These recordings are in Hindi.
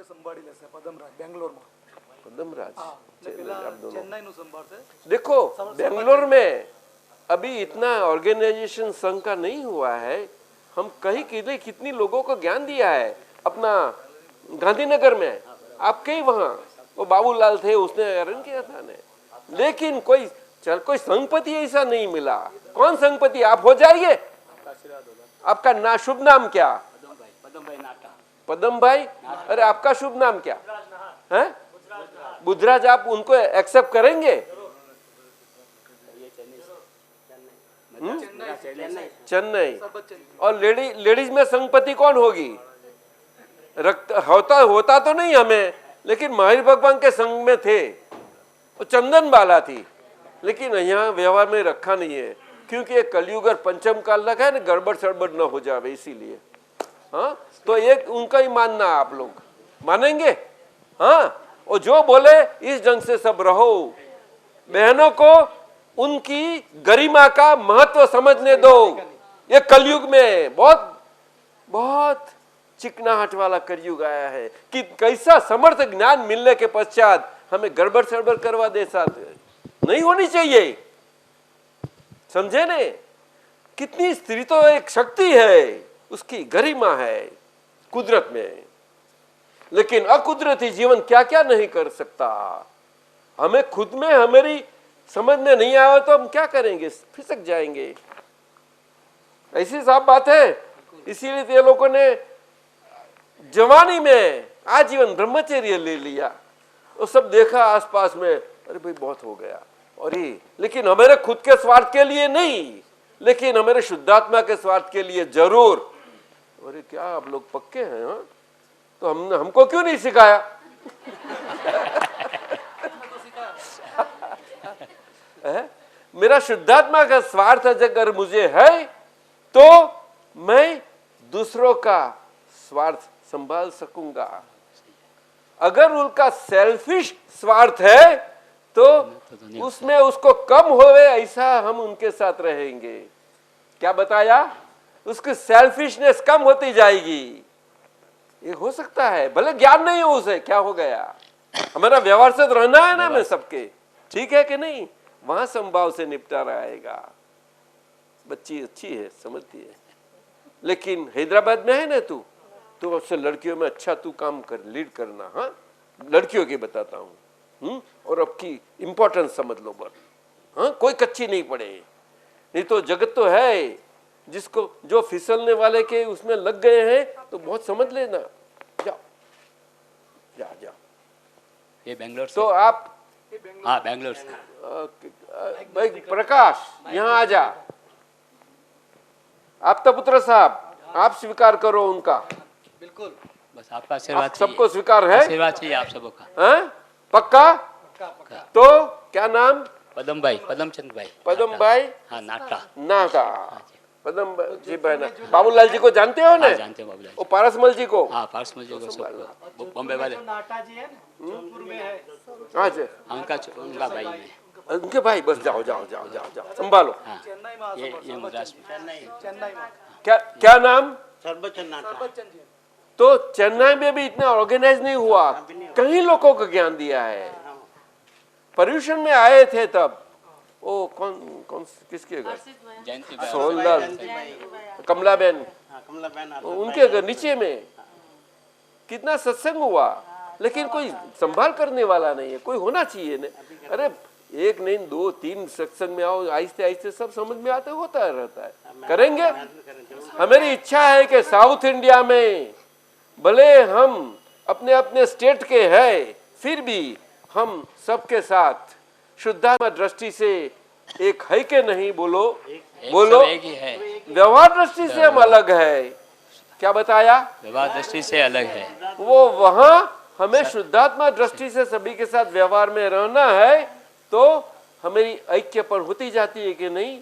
સંભાળી લેશે પદમરાજ બેંગ્લોરમાં. पदमराज आप दोनों ચેન્નાઈનું સંભાળશે. देखो बेंगलोर में अभी इतना ऑर्गेनाइजेशन संघ का नहीं हुआ है. हम कहीं कितनी लोगों को ज्ञान दिया है. अपना गांधीनगर में आप कई वहां वो बाबूलाल थे, उसने अरेंज किया था ने. लेकिन कोई संघपति ऐसा नहीं मिला. कौन संघपति आप हो जाइए. आपका शुभ नाम क्या. पदम भाई. अरे आपका शुभ नाम क्या है. बुधराज. आप उनको एक्सेप्ट करेंगे. चेन्नई. और लेडीज में संघपति कौन होगी. होता तो नहीं हमें, लेकिन महावीर भगवान के संघ में थे वो चंदन बाला थी. लेकिन यहाँ व्यवहार में रखा नहीं है, क्योंकि ये कलयुग और पंचम काल लगा है ना, गड़बड़ सड़बड़ न हो जाए इसीलिए. हाँ, तो एक उनका ही मानना. आप लोग मानेंगे. हाँ, और जो बोले इस ढंग से सब रहो. बहनों को उनकी गरिमा का महत्व समझने दो. ये कलयुग में बहुत चिकनाहट वाला कलयुग आया है कि कैसा समर्थ ज्ञान मिलने के पश्चात हमें गड़बड़ सड़बड़ करवा दे. साथ नहीं होनी चाहिए. समझे ने. कितनी स्त्री तो एक शक्ति है, उसकी गरिमा है कुदरत में. लेकिन अकुदरती जीवन क्या क्या नहीं कर सकता. हमें खुद में हमारी समझ में नहीं आया तो हम क्या करेंगे. फिसक जाएंगे. ऐसी साफ बात है. इसीलिए ये लोगों ने जवानी में आजीवन ब्रह्मचर्य ले लिया. वो सब देखा आसपास में, अरे भाई बहुत हो गया. और ये लेकिन हमारे खुद के स्वार्थ के लिए नहीं, लेकिन हमारे शुद्धात्मा के स्वार्थ के लिए जरूर. अरे क्या आप लोग पक्के हैं. हाँ, तो हमको क्यों नहीं सिखाया. मेरा शुद्धात्मा का स्वार्थ अगर मुझे है तो मैं दूसरों का स्वार्थ संभाल सकूंगा. अगर उनका सेल्फिश स्वार्थ है तो उसमें उसको कम होवे ऐसा हम उनके साथ रहेंगे. क्या बताया. उसकी सेल्फिशनेस कम होती जाएगी. ये हो सकता है. भले ज्ञान नहीं हो उसे, क्या हो गया. हमारा व्यवहार से तो रहना है ना में सबके. ठीक है कि नहीं. वहां संभाव से निपटारा आएगा. बच्ची अच्छी है, समझती है. लेकिन हैदराबाद में है ना तू, तो उससे लड़कियों में अच्छा तू काम कर, लीड करना. हाँ, लड़कियों की बताता हूँ. और अब की इंपॉर्टेंस समझ लो बस. हाँ, कोई कच्ची नहीं पड़े. नहीं तो जगत तो है जिसको जो फिसलने वाले के उसमें लग गए हैं तो बहुत समझ लेना. जाओ जा जा. ये बेंगलोर से. तो आप. हाँ, बेंगलोर से. भाई प्रकाश यहाँ आ जा. आप तो पुत्र साहब, आप स्वीकार करो उनका. बिल्कुल. बस आपका आशीर्वाद सबको स्वीकार है. आशीर्वाद चाहिए आप सबों का. हाँ? पक्का. तो क्या नाम. पदम भाई, पदमचंद भाई. पदम भाई. हाँ, नाटा. पदम जी बहना. बाबूलाल जी को जानते हो ना. जानते हो बाबूलाल. वो पारसमल जी को. हाँ, पारसमल जी को सबको. बॉम्बे वाले. नाटा जी है ना, जोधपुर में है. हाँ जी. उनका भाई में. उनके भाई. बस जाओ संभालो. हाँ, ये मद्रास में. चेन्नई में. क्या नाम. सरबचंद जी. तो चेन्नई में भी इतना ऑर्गेनाइज नहीं हुआ. कई लोगों को ज्ञान दिया है. पर्यूषण में आए थे तब. ओ कौन किसके घर. सोहनलाल. कमलाबेन. उनके घर नीचे में कितना सत्संग हुआ. लेकिन कोई संभाल करने वाला नहीं है. कोई होना चाहिए ना. अरे एक नहीं 2 3 सत्संग में आओ, आहिस्ते आहिस्ते सब समझ में आता होता रहता है. करेंगे. हमारी इच्छा है कि साउथ इंडिया में भले हम अपने अपने स्टेट के हैं, फिर भी हम सबके साथ शुद्धात्मा दृष्टि से एक है कि नहीं. बोलो बोलो. एक ही है. व्यवहार दृष्टि से हम अलग है. क्या बताया. व्यवहार दृष्टि से अलग है. वो वहां हमें शुद्धात्मा दृष्टि से सभी के साथ व्यवहार में रहना है तो हमारी ऐक्य पर होती जाती है कि नहीं.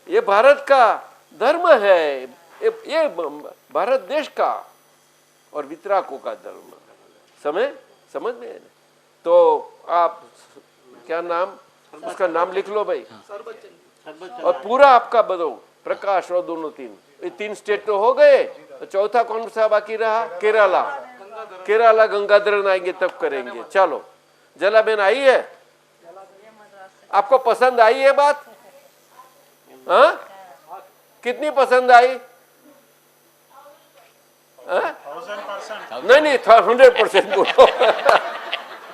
ये भारत का धर्म है. ये भारत देश का और वितराकों का धर्म. समझ में. तो आप क्या नाम. उसका नाम लिख लो भाई. और पूरा आपका बताओ. प्रकाश और दोनों 3 स्टेट तो हो गए. तो चौथा कौन सा बाकी रहा. केरला. केराला गंगाधरन आएंगे तब करेंगे। चलो, जला बहन आई है, आपको पसंद आई है बात? हाँ, कितनी पसंद आई? नहीं 100% बोलो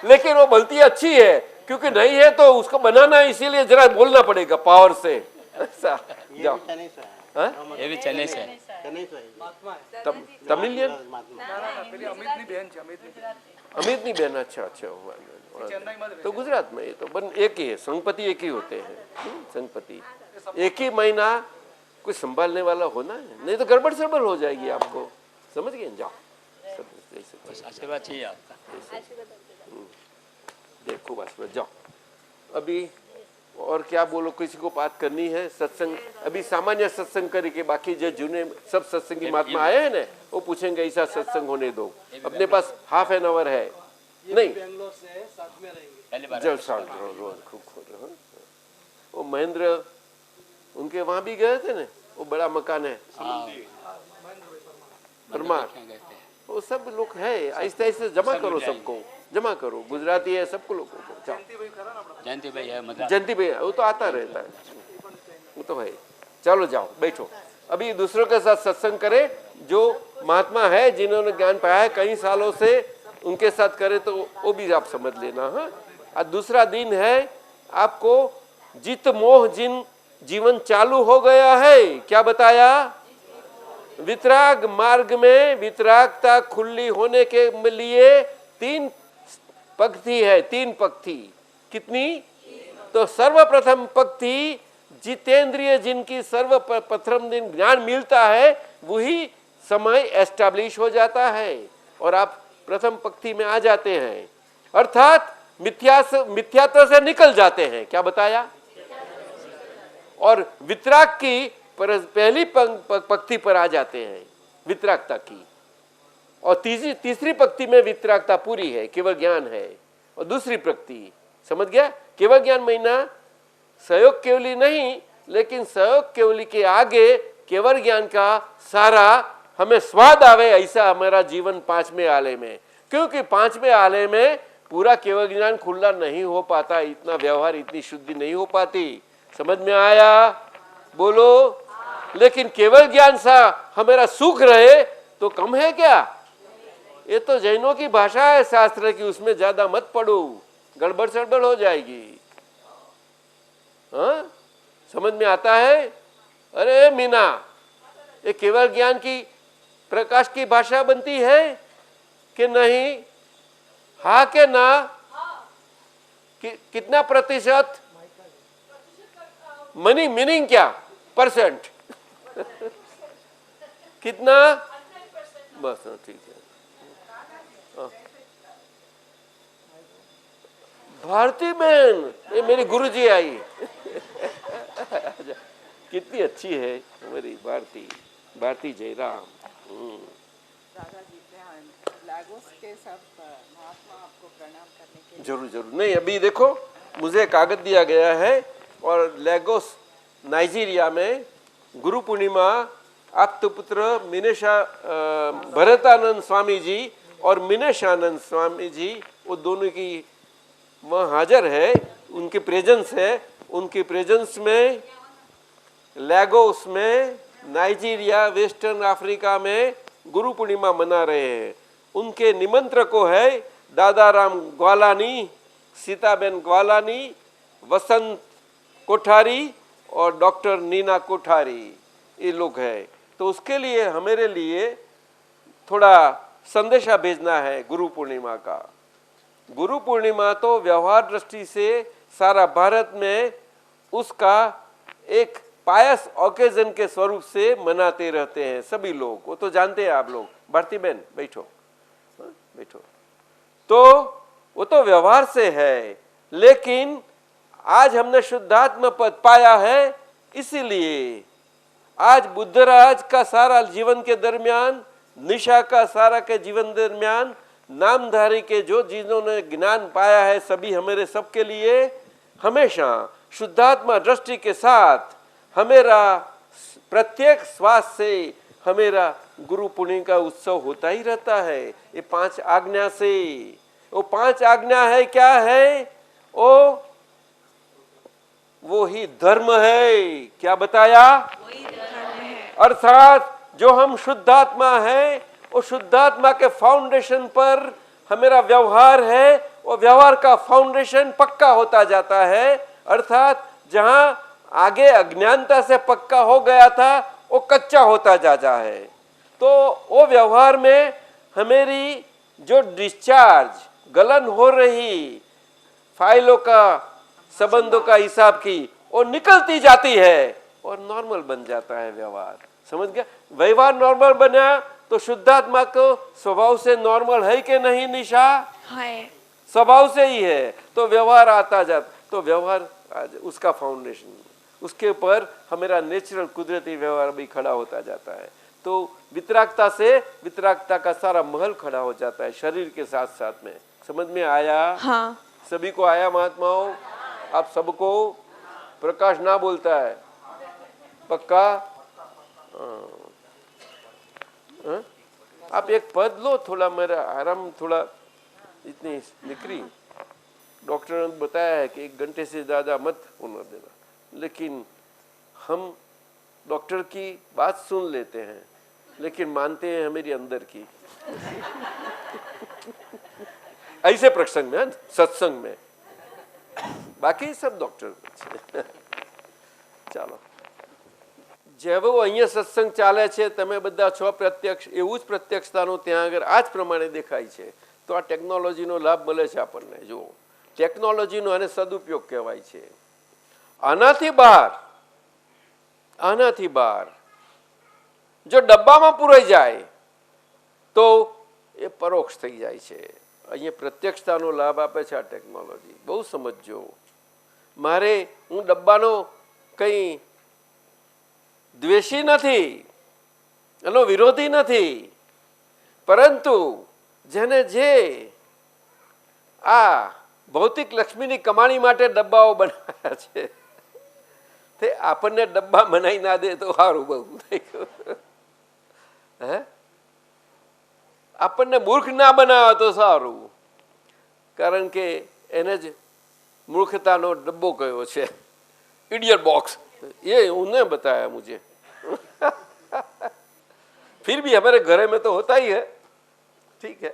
लेकिन वो गलती अच्छी है, क्योंकि नहीं है तो उसको बनाना है, इसीलिए जरा बोलना पड़ेगा पावर से। ऐसा जाओ। हाँ? ये भी चेन्नई से है। तमिलियन અમિતની બહેન છે, અમિતની अमितनी बहन। अच्छा अच्छा, तो गुजरात में ये तो बन एक ही है, संगपति एक ही होते हैं। संगपति एक ही महीना कोई संभालने वाला होना है, नहीं तो गड़बड़ सड़बड़ हो जाएगी आपको, समझ गए? जाओ, बस आशीर्वाद चाहिए आपका। देखो बस जाओ। अभी और क्या बोलो, किसी को बात करनी है? सत्संग अभी सामान्य सत्संग करे के, बाकी जो जूने सब सत्संगी महात्मा आए हैं ना, वो पूछेंगे ऐसा सत्संग होने दो। अपने पास हाफ एन आवर है। नहीं, બેંગ્લોર से साथ में रहेंगे। पहली बार जलसा वो महेंद्र उनके वहां भी गए थे ना, वो बड़ा मकान है परमार, गए थे। वो सब लोग है। ऐसे ऐसे जमा करो, सबको जमा करो, गुजराती है सबको लोगों को। जाओ, जयंती भाई है मद्रास। जयंती भैया वो तो आता रहता है, वो तो है। चलो जाओ, बैठो। अभी दूसरों के साथ सत्संग करें, जो महात्मा है जिन्होंने ज्ञान पाया है कई सालों से, उनके साथ करे तो वो भी आप समझ लेना। हाँ, आज दूसरा दिन है। आपको जित मोह जिन जीवन चालू हो गया है, क्या बताया? वितराग मार्ग में वितरागता खुली होने के लिए 3 पंक्ति है, 3 पंक्ति। कितनी? तो सर्वप्रथम पंक्ति, जितेंद्रिय जिनकी सर्वप्रथम दिन ज्ञान मिलता है वही समय एस्टैब्लिश हो जाता है और आप प्रथम पंक्ति में आ जाते हैं, अर्थात मिथ्यात्व से निकल जाते हैं। क्या बताया? और वितराग की पहली पंक्ति पर आ जाते हैं, वितरागता की। और तीसरी पंक्ति में वितरागता पूरी है, केवल ज्ञान है। और दूसरी पंक्ति, समझ गया? केवल ज्ञान महीना सहयोग केवली नहीं, लेकिन सहयोग केवली के आगे केवल ज्ञान का सारा हमें स्वाद आवे, ऐसा हमारा जीवन 5वें आले में। क्योंकि 5वें आले में पूरा केवल ज्ञान खुला नहीं हो पाता, इतना व्यवहार, इतनी शुद्धि नहीं हो पाती। समझ में आया? बोलो। लेकिन केवल ज्ञान सा हमारा सुख रहे तो कम है क्या? ये तो जैनों की भाषा है शास्त्र की, उसमें ज्यादा मत पढ़ो, गड़बड़ सड़बड़ हो जाएगी। हाँ, समझ में आता है? अरे मीना, ये केवल ज्ञान की प्रकाश की भाषा बनती है कि नहीं? हाँ के ना? कितना प्रतिशत? मनी मीनिंग क्या? परसेंट कितना? बस ठीक है। भारती बहन, ये मेरी गुरुजी आई कितनी अच्छी है मेरी भारती, भारती जयराम। लागोस के सब महात्मा आपको प्रणाम करने के लिए। जरूर जरूर। नहीं, अभी देखो मुझे कागज दिया गया है और लेगोस नाइजीरिया में गुरु पूर्णिमा आपके पुत्र भरतानंद स्वामी जी और मिनेशानंद स्वामी जी, वो दोनों की वहाँ हाजिर है, उनकी प्रेजेंस है। उनकी प्रेजेंस में लेगोस में नाइजीरिया वेस्टर्न अफ्रीका में गुरु पूर्णिमा मना रहे हैं। उनके निमंत्रकों है दादाराम ग्वालानी, सीताबेन ग्वालानी, वसंत कोठारी और डॉक्टर नीना कोठारी, ये लोग हैं। तो उसके लिए हमारे लिए थोड़ा संदेशा भेजना है गुरु पूर्णिमा का। गुरु पूर्णिमा तो व्यवहार दृष्टि से सारा भारत में उसका एक पायस ओकेजन के स्वरूप से मनाते रहते हैं सभी लोग, वो तो जानते हैं आप लोग। भारती बहन बैठो, बैठो। तो वो तो व्यवहार से है, लेकिन आज हमने शुद्धात्म पद पाया है, इसीलिए आज बुद्धराज का सारा जीवन के दरमियान, निशा का सारा के जीवन दरमियान, नामधारी के जो जिन्होंने ज्ञान पाया है, सभी हमारे सबके लिए हमेशा शुद्धात्मा दृष्टि के साथ हमेरा प्रत्येक श्वास से हमेरा गुरु पुण्य का उत्सव होता ही रहता है। ये 5 आज्ञा से, वो 5 आज्ञा है, क्या है? वो ही धर्म है। क्या बताया? अर्थात जो हम शुद्धात्मा है, वो शुद्धात्मा के फाउंडेशन पर हमारा व्यवहार है, वो व्यवहार का फाउंडेशन पक्का होता जाता है। अर्थात जहां आगे अज्ञानता से पक्का हो गया था, वो कच्चा होता जाता है। तो वो व्यवहार में हमारी जो डिस्चार्ज, गलन हो रही फाइलों का, संबंधों का हिसाब की, वो निकलती जाती है और नॉर्मल बन जाता है व्यवहार। समझ गया? व्यवहार नॉर्मल बना तो शुद्धात्मा को स्वभाव से नॉर्मल है कि नहीं निशा? है, स्वभाव से ही है। तो व्यवहार आता जाता, तो व्यवहार उसका फाउंडेशन, उसके ऊपर हमारा नेचुरल कुदरती व्यवहार भी खड़ा होता जाता है। तो वितरागता से वितरागता का सारा महल खड़ा हो जाता है शरीर के साथ साथ में। समझ में आया? हाँ। सभी को आया महात्माओं? आप सबको? प्रकाश ना बोलता है, पक्का? हाँ? आप एक पद लो, थोड़ा मेरा आराम, थोड़ा इतनी निकरी। डॉक्टर ने बताया है कि 1 घंटे से ज़्यादा मत होने देना, लेकिन हम डॉक्टर की बात सुन लेते हैं, लेकिन मानते हैं हमारी अंदर की। ऐसे प्रसंग में, सत्संग में, बाकी सब डॉक्टर। ચાલો, જેવો અહીંયા સત્સંગ ચાલે છે, તમે બધા છો પ્રત્યક્ષ, એવું જ પ્રત્યક્ષતાનું ત્યાં આગળ આ જ પ્રમાણે દેખાય છે। તો આ ટેકનોલોજીનો લાભ મળે છે આપણને। જુઓ, ટેકનોલોજીનો આને સદુપયોગ કહેવાય છે। આનાથી બહાર જો ડબ્બામાં પૂરાઈ જાય તો એ પરોક્ષ થઈ જાય છે। અહીંયા પ્રત્યક્ષતાનો લાભ આપે છે આ ટેકનોલોજી। બહુ સમજજો। મારે, હું ડબ્બાનો કંઈ દ્વેષી નથી, એનો વિરોધી નથી, પરંતુ જેને જે આ ભૌતિક લક્ષ્મીની કમાણી માટે ડબ્બાઓ બનાવ્યા છે, તે આપણને ડબ્બા બનાવી ના દે તો સારું બહુ થઈ ગયું। હે, આપણને મૂર્ખ ના બનાવે તો સારું, કારણ કે એને જ મૂર્ખતાનો ડબ્બો કયો છે, इडियट बॉक्स। ये उन्होंने बताया मुझे। फिर भी हमारे घरे में तो होता ही है, ठीक है।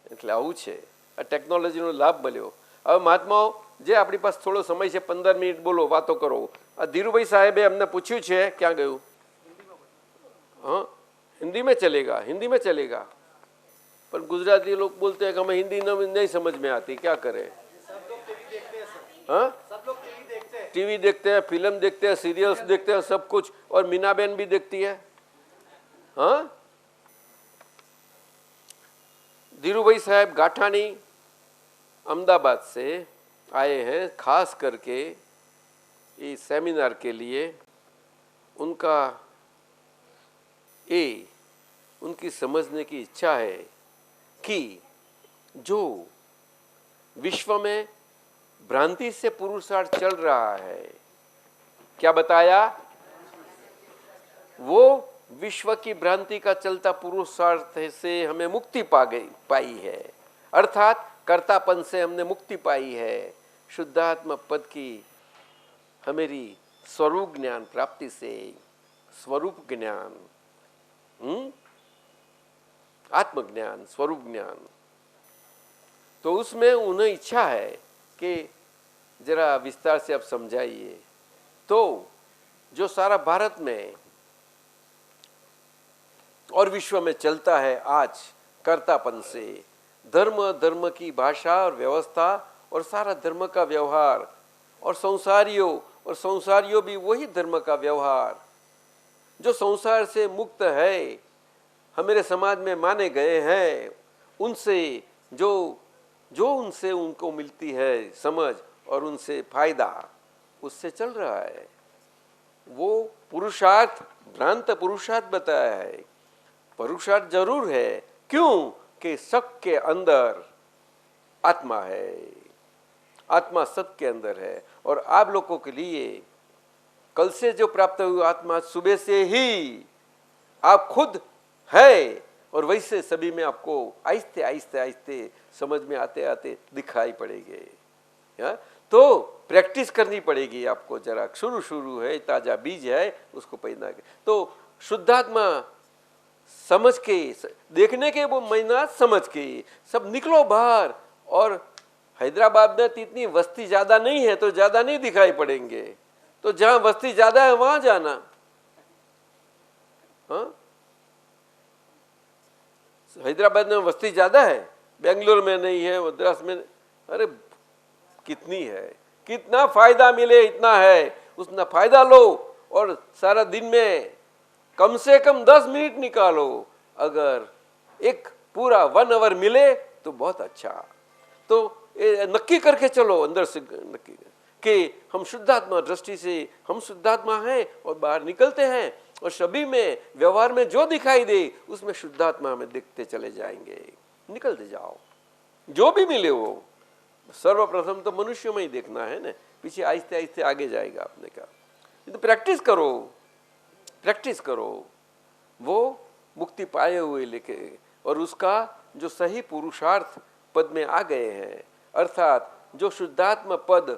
એટલે આવું છે, આ ટેકનોલોજીનો લાભ મળ્યો। હવે મહાત્માઓ, જે આપણી પાસે થોડો સમય છે, 15 મિનિટ બોલો, વાતો કરો। આ ધીરુભાઈ સાહેબે અમને પૂછ્યું છે, ક્યાં ગયું? हाँ, हिंदी में चलेगा, हिंदी में चलेगा, पर गुजराती लोग बोलते हैं कि हमें हिंदी नहीं समझ में आती, क्या करें? हाँ, टीवी देखते हैं, फिल्म देखते हैं, सीरियल्स देखते हैं, सब कुछ। और मीना बहन भी देखती है। हाँ, धीरूभाई साहब गाठानी अहमदाबाद से आए हैं खास करके इस सेमिनार के लिए। उनका उनकी समझने की इच्छा है कि जो विश्व में भ्रांति से पुरुषार्थ चल रहा है, क्या बताया? वो विश्व की भ्रांति का चलता पुरुषार्थ से हमें मुक्ति पाई है, अर्थात कर्तापन से हमने मुक्ति पाई है। शुद्धात्मा पद की हमारी स्वरूप ज्ञान प्राप्ति से, स्वरूप ज्ञान, आत्मज्ञान, स्वरूप ज्ञान, तो उसमें उन्हें इच्छा है कि जरा विस्तार से आप समझाइए। तो जो सारा भारत में और विश्व में चलता है आज कर्तापन से, धर्म की भाषा और व्यवस्था और सारा धर्म का व्यवहार, और संसारियों भी वही धर्म का व्यवहार, जो संसार से मुक्त है, हमारे समाज में माने गए हैं, उनसे जो उनसे उनको मिलती है समझ और उनसे फायदा, उससे चल रहा है। वो पुरुषार्थ, भ्रांत पुरुषार्थ बताया है। पुरुषार्थ जरूर है, क्यों कि सबके अंदर आत्मा है, आत्मा सबके अंदर है। और आप लोगों के लिए कल से जो प्राप्त हुई आत्मा, सुबह से ही आप खुद है, और वैसे सभी में आपको आहिस्ते आहिस्ते आहिस्ते समझ में आते आते दिखाई पड़ेंगे। तो प्रैक्टिस करनी पड़ेगी आपको जरा, शुरू है, ताजा बीज है, उसको पैदा के तो शुद्धात्मा समझ के देखने के वो महीना समझ के सब निकलो बाहर। और हैदराबाद में इतनी वस्ती ज्यादा नहीं है तो ज्यादा नहीं दिखाई पड़ेंगे, तो जहां वस्ती ज्यादा है वहां जाना। हाँ, हैदराबाद में वस्ती ज्यादा है, बेंगलोर में नहीं है, मद्रास में, अरे कितनी है, कितना फायदा मिले इतना है, उतना फायदा लो। और सारा दिन में कम से कम 10 मिनट निकालो, अगर एक पूरा 1 आवर मिले तो बहुत अच्छा। तो नक्की करके चलो अंदर से, नक्की कि हम शुद्धात्मा दृष्टि से हम शुद्धात्मा हैं और बाहर निकलते हैं, और सभी में व्यवहार में जो दिखाई दे उसमें शुद्धात्मा हमें दिखते चले जाएंगे। निकलते जाओ, जो भी मिले वो सर्वप्रथम तो मनुष्य में ही देखना है ना, पीछे आहिस्ते आहिस्ते आगे जाएगा आपने कहा। तो प्रैक्टिस करो, प्रैक्टिस करो, वो मुक्ति पाए हुए लेके, और उसका जो सही पुरुषार्थ पद में आ गए हैं, अर्थात जो शुद्धात्मा पद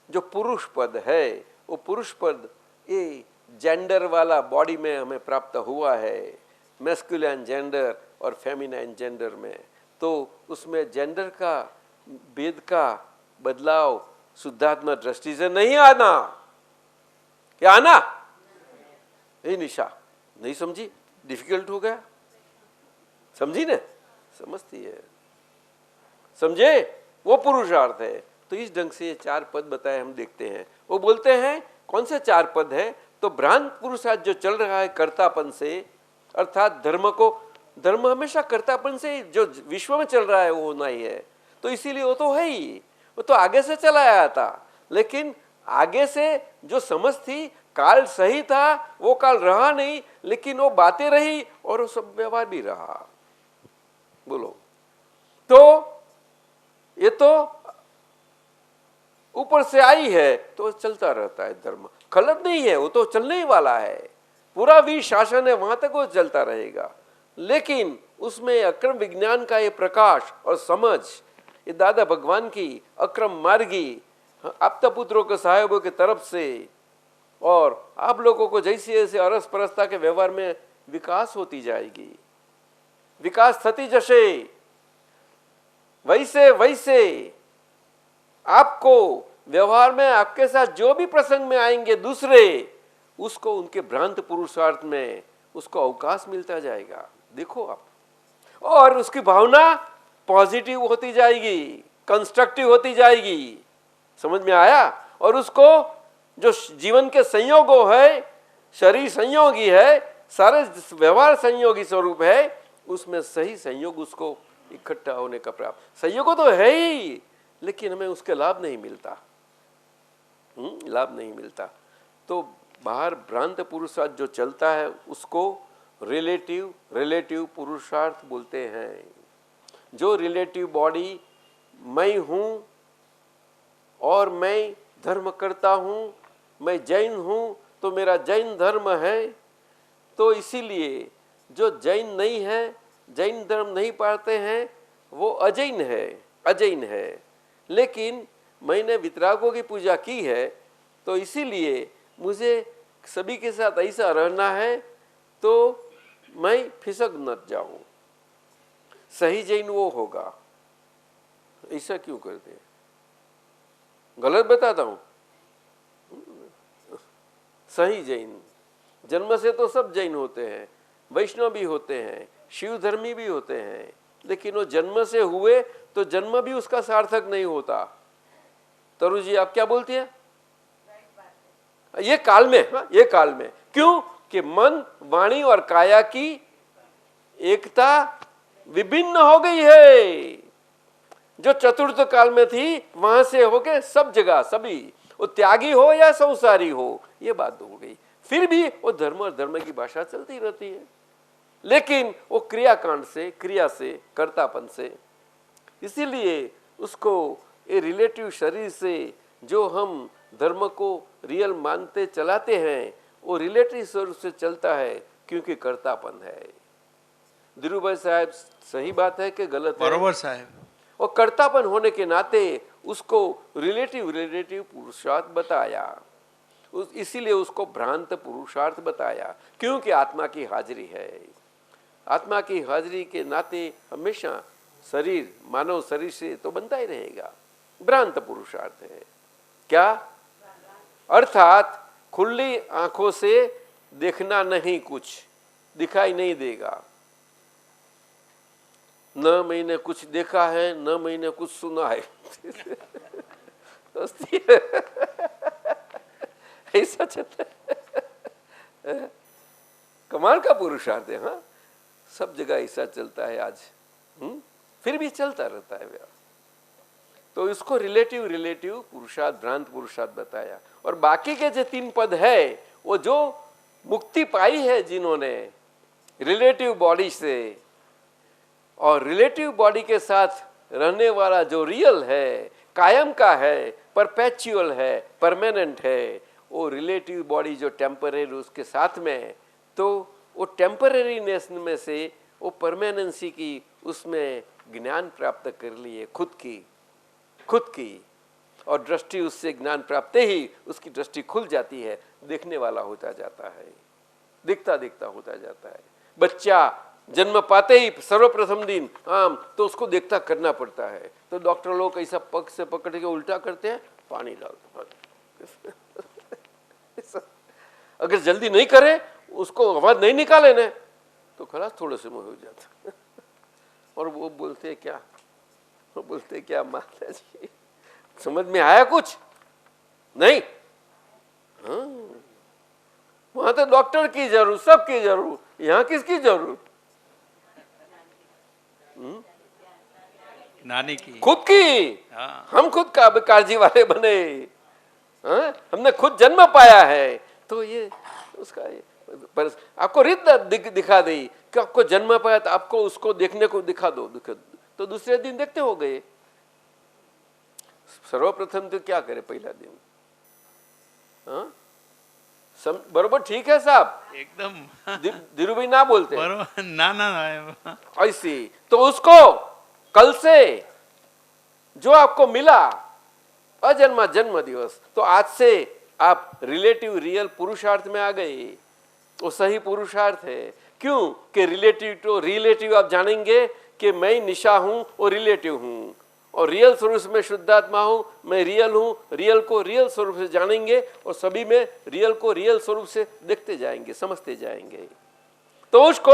जो पुरुष पद है, वो पुरुष पद ये जेंडर वाला बॉडी में हमें प्राप्त हुआ है, मैस्कुलिन जेंडर और फेमिनाइन जेंडर में। तो उसमें जेंडर का भेद का बदलाव शुद्धात्मा दृष्टि से नहीं आना। क्या आना? ये निशा नहीं समझी, डिफिकल्ट हो गया, समझी ना? समझती है, समझे, वो पुरुषार्थ है। तो इस ढंग से ये 4 पद बताए हम देखते हैं। वो बोलते हैं कौन से 4 पद है? तो भ्रांत पुरुषार्थ जो चल रहा है कर्तापन से, अर्थात धर्म हमेशा कर्तापन से जो विश्व में चल रहा है वो होना ही है। तो इसीलिए वो तो है ही, वो तो आगे से चला आया था, लेकिन आगे से जो समझ थी, काल सही था, वो काल रहा नहीं, लेकिन वो बातें रही और वो सब व्यवहार भी रहा। बोलो, तो ये तो ऊपर से आई है तो चलता रहता है धर्म, गलत नहीं है, वो तो चलने ही वाला है, पूरा वीर शासन है, वहां तक वो चलता रहेगा। लेकिन उसमें अक्रम विज्ञान का ये प्रकाश और समझ, ये दादा भगवान की अक्रम मार्गी आपता पुत्रों के साहेबों की तरफ से, और आप लोगों को जैसे जैसे अरस परस्ता के व्यवहार में विकास होती जाएगी, विकास थती जशे, वैसे वैसे आपको व्यवहार में आपके साथ जो भी प्रसंग में आएंगे दूसरे, उसको उनके भ्रांत पुरुषार्थ में उसको अवकाश मिलता जाएगा। देखो आप, और उसकी भावना पॉजिटिव होती जाएगी, कंस्ट्रक्टिव होती जाएगी। समझ में आया? और उसको जो जीवन के संयोगों है, शरीर संयोगी है, सारे व्यवहार संयोगी स्वरूप है, उसमें सही संयोग उसको इकट्ठा होने का प्राप्त। संयोग तो है ही, लेकिन हमें उसके लाभ नहीं मिलता, लाभ नहीं मिलता। तो बाहर भ्रांत पुरुषार्थ जो चलता है उसको रिलेटिव पुरुषार्थ बोलते हैं। जो रिलेटिव बॉडी मैं हूं और मैं धर्म करता हूं, मैं जैन हूं तो मेरा जैन धर्म है, तो इसीलिए जो जैन नहीं है, जैन धर्म नहीं पाते हैं, वो अजैन है। लेकिन मैंने वितरागों की पूजा की है, तो इसीलिए मुझे सभी के साथ ऐसा रहना है, तो मैं फिसक न जाऊं। सही जैन वो होगा। ऐसा क्यों करते हैं? गलत बताता हूं? सही जैन, जन्म से तो सब जैन होते हैं, वैष्णव भी होते हैं, शिव धर्मी भी होते हैं, लेकिन वो जन्म से हुए तो जन्म भी उसका सार्थक नहीं होता। तरु जी आप क्या बोलती हैं? ये काल में क्यों कि मन, वाणी और काया की एकता विभिन्न हो गई है। जो चतुर्थ काल में थी वहां से होके सब जगह सभी, वो त्यागी हो या संसारी हो, ये बात हो गई। फिर भी वो धर्म और धर्म की भाषा चलती रहती है, लेकिन वो क्रियाकांड से, क्रिया से, कर्तापन से। इसीलिए उसको ये रिलेटिव शरीर से जो हम धर्म को रियल मानते चलाते हैं, वो रिलेटिव स्वरूप से चलता है, क्योंकि कर्तापन है। धीरू भाई साहब सही बात है कि गलत है? बरोबर साहब। और कर्तापन होने के नाते उसको रिलेटिव पुरुषार्थ बताया, इसीलिए उसको भ्रांत पुरुषार्थ बताया, क्योंकि आत्मा की हाजिरी है। आत्मा की हाजिरी के नाते हमेशा शरीर मानव शरीर से तो बनता ही रहेगा, भ्रांत पुरुषार्थ है। क्या अर्थात खुली आंखों से देखना नहीं, कुछ दिखाई नहीं देगा। न मैंने कुछ देखा है, न मैंने कुछ सुना है। ऐसा चलता है, कमाल का पुरुषार्थ है। हाँ, सब जगह ऐसा चलता है आज। फिर भी चलता रहता है व्यवहार। तो इसको रिलेटिव पुरुषार्थ, भ्रांत पुरुषार्थ बताया। और बाकी के जो 3 पद है, वो जो मुक्ति पाई है जिन्होंने रिलेटिव बॉडी से, और रिलेटिव बॉडी के साथ रहने वाला जो रियल है, कायम का है, परपेचुअल है, परमानेंट है, वो रिलेटिव बॉडी जो टेम्पररी उसके साथ में, तो वो टेम्पररीनेस में से वो परमानेंसी की उसमें ज्ञान प्राप्त कर लिए खुद की, और दृष्टि उससे ज्ञान प्राप्त ही उसकी दृष्टि खुल जाती है, देखने वाला होता जाता है, दिखता होता जाता है। बच्चा जन्म पाते ही सर्वप्रथम दिन आम तो उसको देखता करना पड़ता है, तो डॉक्टर लोग ऐसा पग से पकड़ के उल्टा करते हैं, पानी डालते। अगर जल्दी नहीं करे, उसको आवाज नहीं निकाले ना, तो खलास थोड़े से में हो जाता। और वो बोलते क्या माता जी, समझ में आया कुछ नहीं? हाँ, वहां तो डॉक्टर की जरूर, सबकी जरूर, यहाँ किसकी जरूर? नानी की, खुद की। हाँ। हम खुद का काळजी वाले बने। हाँ? हमने खुद जन्म पाया है, तो ये उसका पर आपको रीत दिखा दी कि आपको जन्म पाया, तो आपको उसको देखने को दिखा दो, तो दूसरे दिन देखते हो गए। सर्वप्रथम तो क्या करे पहला दिन? हाँ? बरोबर ठीक है साहब, एकदम धीरू भाई ना बोलते बरोबर। ना ऐसी तो उसको कल से जो आपको मिला अजन्मा जन्म दिवस, तो आज से आप रिलेटिव रियल पुरुषार्थ में आ गए। वो सही पुरुषार्थ है। क्यों कि रिलेटिव आप जानेंगे कि मैं निशा हूं और रिलेटिव हूं, और रियल स्वरूप में शुद्धात्मा हूं, मैं रियल हूं। रियल को रियल स्वरूप से जानेंगे और सभी में रियल को रियल स्वरूप से देखते जाएंगे, समझते जाएंगे। तो उसको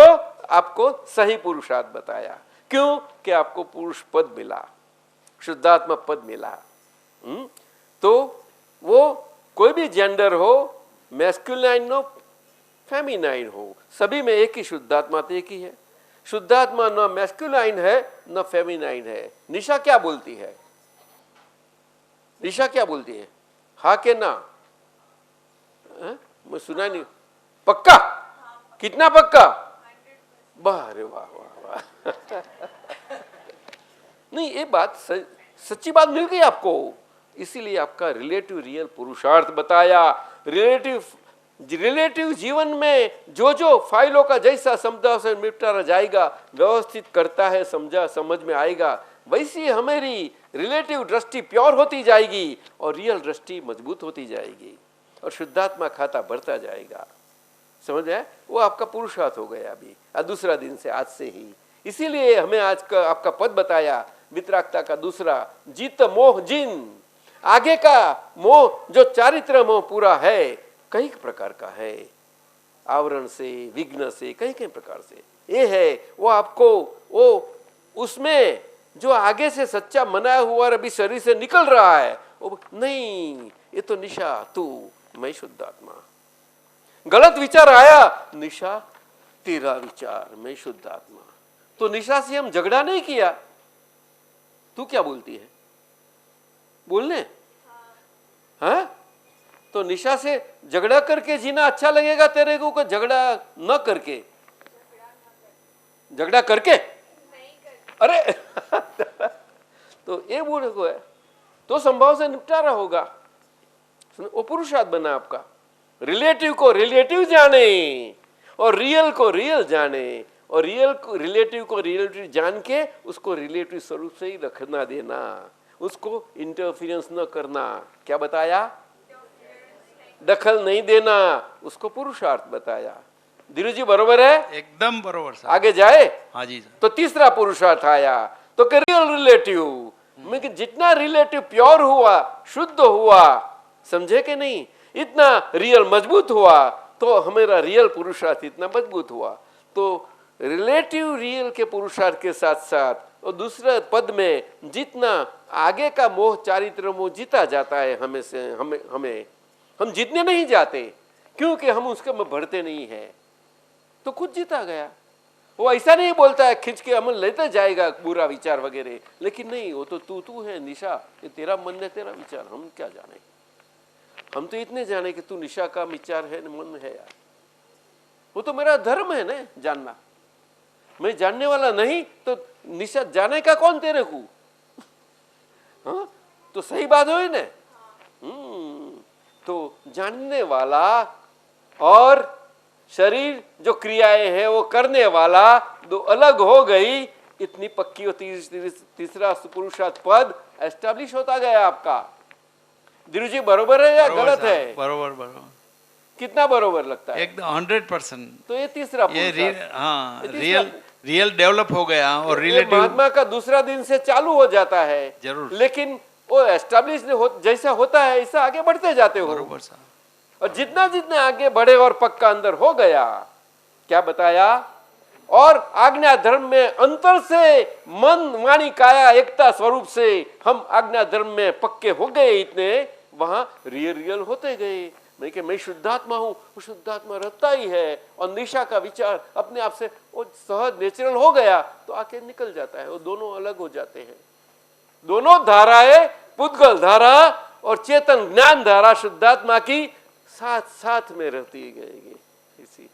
आपको सही पुरुषार्थ बताया। क्यों कि आपको पुरुष पद मिला, शुद्धात्मा पद मिला। तो वो कोई भी जेंडर हो, मैस्कुलाइन हो, फेमिनाइन हो, सभी में एक ही शुद्धात्मा तो एक ही है। शुद्धात्मा न मैस्कुलाइन है न फेमिनाइन है। निशा क्या बोलती है? निशा क्या बोलती है? हाँ के ना? मैं सुना नहीं। पक्का? कितना पक्का? अरे वाह वाह वाह। नहीं, ये बात सच्ची बात मिल गई आपको, इसीलिए आपका रिलेटिव रियल पुरुषार्थ बताया। रिलेटिव जीवन में जो फाइलों का जैसा समझा से निपटारा जाएगा, व्यवस्थित करता है, समझ में आएगा, वैसी हमारी रिलेटिव दृष्टि प्योर होती जाएगी और रियल दृष्टि मजबूत होती जाएगी और शुद्धात्मा खाता बढ़ता जाएगा। समझ आए? वो आपका पुरुषार्थ हो गया अभी दूसरा दिन से, आज से ही। इसीलिए हमें आज का आपका पद बताया वितरागता का दूसरा, जीत मोह जिन। आगे का मोह जो चारित्र मोह पूरा है, कई प्रकार का है, आवरण से, विघ्न से, कई प्रकार से ये है। वो आपको वो उसमें जो आगे से सच्चा मनाया हुआ अभी शरीर से निकल रहा है, वो नहीं, ये तो निशा, तू, मैं शुद्धात्मा। गलत विचार आया, निशा तेरा विचार, मैं शुद्धात्मा। तो निशा से हम झगड़ा नहीं किया। तू क्या बोलती है? बोलने? हाँ? तो निशा से झगड़ा करके जीना अच्छा लगेगा तेरे को, झगड़ा न करके? झगड़ा करके? अरे तो ये बोले को है, तो संभव से निपटारा होगा। वो पुरुषार्थ बना आपका। रिलेटिव को रिलेटिव जाने और रियल को रियल जाने, और रिलेटिव को रिलेटिव जान के उसको रिलेटिव स्वरूप से ही रखना देना, उसको इंटरफियरेंस न करना। क्या बताया? दखल नहीं देना, उसको पुरुषार्थ बताया। धीरू जी बरोबर है? एकदम बरोबर सर। आगे जाए? हाँ जी सर। तो तीसरा पुरुषार्थ आया तो रियल रिलेटिव में कि जितना रिलेटिव प्योर हुआ, शुद्ध हुआ, समझे कि नहीं, इतना रियल मजबूत हुआ, तो हमारा रियल पुरुषार्थ इतना मजबूत हुआ। तो रिलेटिव रियल के पुरुषार्थ के साथ साथ और दूसरे पद में जितना आगे का मोह चारित्र मोह जीता जाता है हमें से हम जीतने नहीं जाते, क्योंकि हम उसके में बढ़ते नहीं है, तो खुद जीता गया। वो ऐसा नहीं बोलता है खिंच के अमल लेते जाएगा बुरा विचार वगैरह, लेकिन नहीं, वो तो तू है निशा, ये तेरा मन है, तेरा विचार, हम क्या जाने। हम तो इतने जाने कि तू निशा का विचार है, मन है यार, वो तो मेरा धर्म है ना जानना। मैं जानने वाला नहीं तो निशा जाने का कौन तेरे को? हाँ, तो सही बात हुई ना। तो जानने वाला और शरीर जो क्रियाएं हैं वो करने वाला दो अलग हो गई, इतनी पक्की और तीसरा पुरुषार्थ पद एस्टैब्लिश होता गया आपका। धीरू जी बरोबर है या गलत है? बरोबर बरोबर। कितना बरोबर लगता है? एकदम 100%। तो ये तीसरा ये हाँ रियल डेवलप हो गया और रिलेटिव महात्मा का दूसरा दिन से चालू हो जाता है जरूर, लेकिन वो एस्टैब्लिश जैसा होता है ऐसा आगे बढ़ते जाते हो। बरोबर साहब। और जितना जितना आगे बढ़े और पक्का अंदर हो गया, क्या बताया? और आज्ञा धर्म में अंतर से मन वाणी काया एकता स्वरूप से हम आज्ञा धर्म में पक्के हो गए, इतने वहां रियल होते गए। मैं शुद्धात्मा हूं, वो शुद्धात्मा रहता ही है, और निशा का विचार अपने आप से वो सहज नेचुरल हो गया तो आके निकल जाता है। वो दोनों अलग हो जाते हैं। दोनों धाराएं, पुद्गल धारा और चेतन ज्ञान धारा शुद्धात्मा की साथ साथ में रहती गएगी। इसी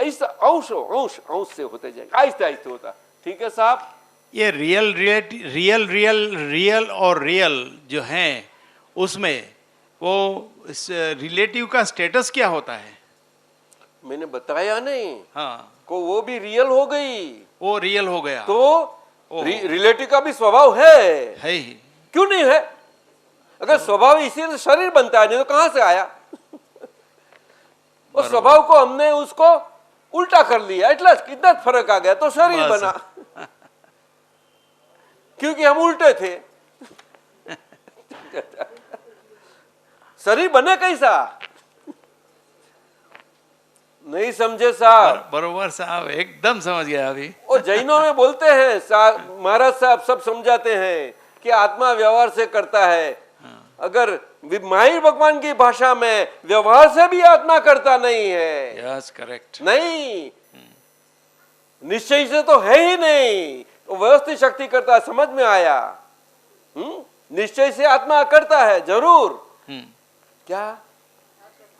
ऐसा अंश अंश अंश से होते जाएगा, आहिस्ते आहिस्ते होता। ठीक है साहब? ये रियल और रियल जो है उसमें वो रिलेटिव का स्टेटस क्या होता है? मैंने बताया नहीं? हाँ, को वो भी रियल हो गई, वो रियल हो गया तो रिलेटिव का भी स्वभाव है ही। क्यों नहीं है? अगर स्वभाव इसी से शरीर बनता है, नहीं तो कहां से आया? और स्वभाव को हमने उसको उल्टा कर लिया, इतना कितना फर्क आ गया तो शरीर बना, क्योंकि हम उल्टे थे। शरीर बने कैसा? नहीं समझे साहब? बरोबर साहब, एकदम समझ गया अभी। और जैनों में बोलते हैं, महाराज साहब सब समझाते हैं कि आत्मा व्यवहार से करता है। अगर माहिर भगवान की भाषा में व्यवहार से भी आत्मा करता नहीं है। Yes, correct. नहीं, निश्चय से तो है ही नहीं, वो व्यवस्थित शक्ति करता है। समझ में आया? निश्चय से आत्मा करता है जरूर। क्या?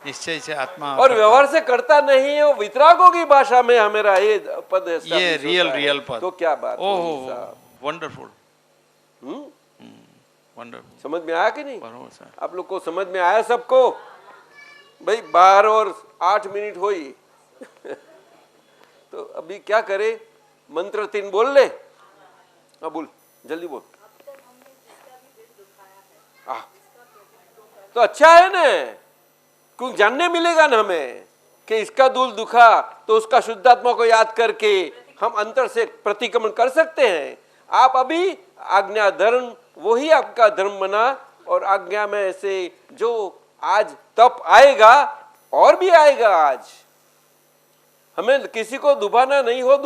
निश्चय से आत्मा और व्यवहार से करता नहीं है, वो वितरागों की भाषा में हमारा ये पद है, ये रियल पद। तो क्या बात? ओह, वंडरफुल। वंडरफुल। समझ में आया कि नहीं? बरोबर सर। आप लोग को समझ में आया सबको? भाई 12 और 8 मिनट हुई। तो अभी क्या करे? मंत्र 3 बोल ले। हाँ बोल, जल्दी बोल। तो अच्छा है ना, क्योंकि जानने मिलेगा ना हमें कि इसका दिल दुखा, तो उसका शुद्धात्मा को याद करके हम अंतर से प्रतिक्रमण कर सकते हैं। आप अभी आज्ञा धर्म वही आपका धर्म बना, और आज्ञा में से जो आज तप आएगा और भी आएगा। आज हमें किसी को दुखाना नहीं हो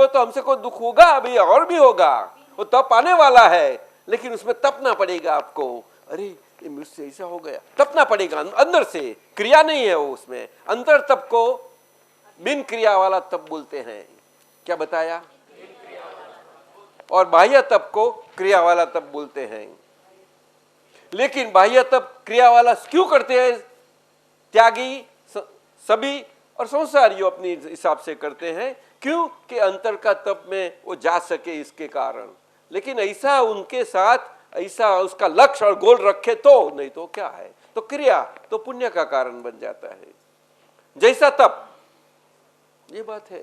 तो हमसे कोई दुख होगा, अभी और भी होगा। वो तप आने वाला है, लेकिन उसमें तपना पड़ेगा आपको। अरे ये मुझसे ऐसा हो गया, तपना पड़ेगा अंदर से। क्रिया नहीं है वो, उसमें अंतर तप को बिन क्रिया वाला तप बोलते हैं। क्या बताया? और बाह्य तप को क्रिया वाला तप बोलते हैं। लेकिन बाह्य तप क्रिया वाला क्यों करते हैं? त्यागी सभी और संसारियों अपने हिसाब से करते हैं, क्यों कि अंतर का तप में वो जा सके इसके कारण। लेकिन ऐसा उनके साथ ऐसा उसका लक्ष्य और गोल रखे तो, नहीं तो क्या है? तो क्रिया तो पुण्य का कारण बन जाता है, जैसा तप। ये बात है।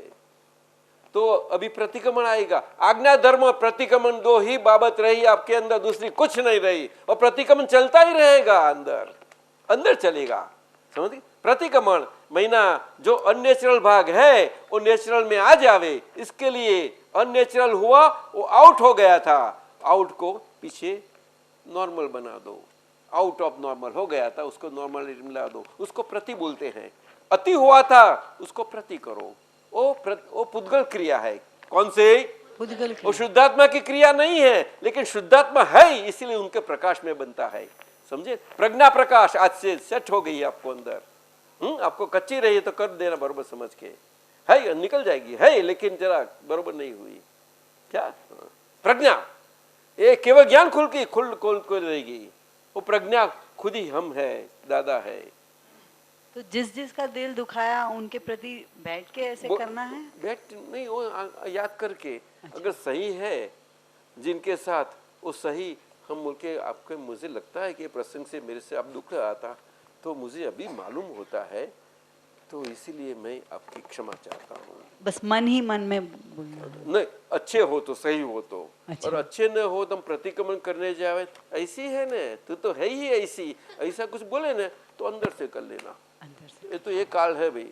तो अभी प्रतिक्रमण आएगा। आज्ञा धर्म प्रतिक्रमण दो ही बाबत रही आपके अंदर, दूसरी कुछ नहीं रही, और प्रतिक्रमण चलता ही रहेगा, अंदर अंदर चलेगा। समझ गए? प्रतिक्रमण महीना जो अननेचुरल भाग है वो नेचुरल में आ जावे, इसके लिए अननेचुरल हुआ, वो आउट हो गया था, आउट को पीछे नॉर्मल बना दो, आउट ऑफ नॉर्मल हो गया था, उसको नॉर्मल मिला दो, उसको प्रति बोलते हैं। अति हुआ था उसको प्रति करो, वो पुद्गल क्रिया है। कौन से? पुद्गल वो शुद्धात्मा की क्रिया नहीं है, लेकिन शुद्धात्मा है, इसीलिए उनके प्रकाश में बनता है। समझे? प्रज्ञा प्रकाश आज से सेट हो गई आपको अंदर। आपको कच्ची रही तो कर देना बरोबर समझ के, है निकल जाएगी, है लेकिन जरा बरोबर नहीं हुई। क्या प्रज्ञा? ये केवल ज्ञान खुल रहेगी, वो प्रज्ञा खुद ही हम है, दादा है। तो जिसका दिल दुखाया उनके प्रति बैठ के ऐसे करना है? बैठ नहीं, वो याद करके। अगर सही है जिनके साथ वो सही, हम बोलके आपके, मुझे लगता है कि प्रसंग से मेरे से आप दुख रहा था, तो मुझे अभी मालूम होता है, तो इसीलिए मैं आपकी क्षमा चाहता हूँ। बस मन ही मन में बोलना। नहीं, अच्छे हो तो सही हो तो, अच्छा। और अच्छे न हो तो हम प्रतिक्रमण करने जावे, ऐसी है न, तू तो है ही ऐसी, ऐसा कुछ बोले न तो अंदर से कर लेना। अंदर से ये तो ये काल है भाई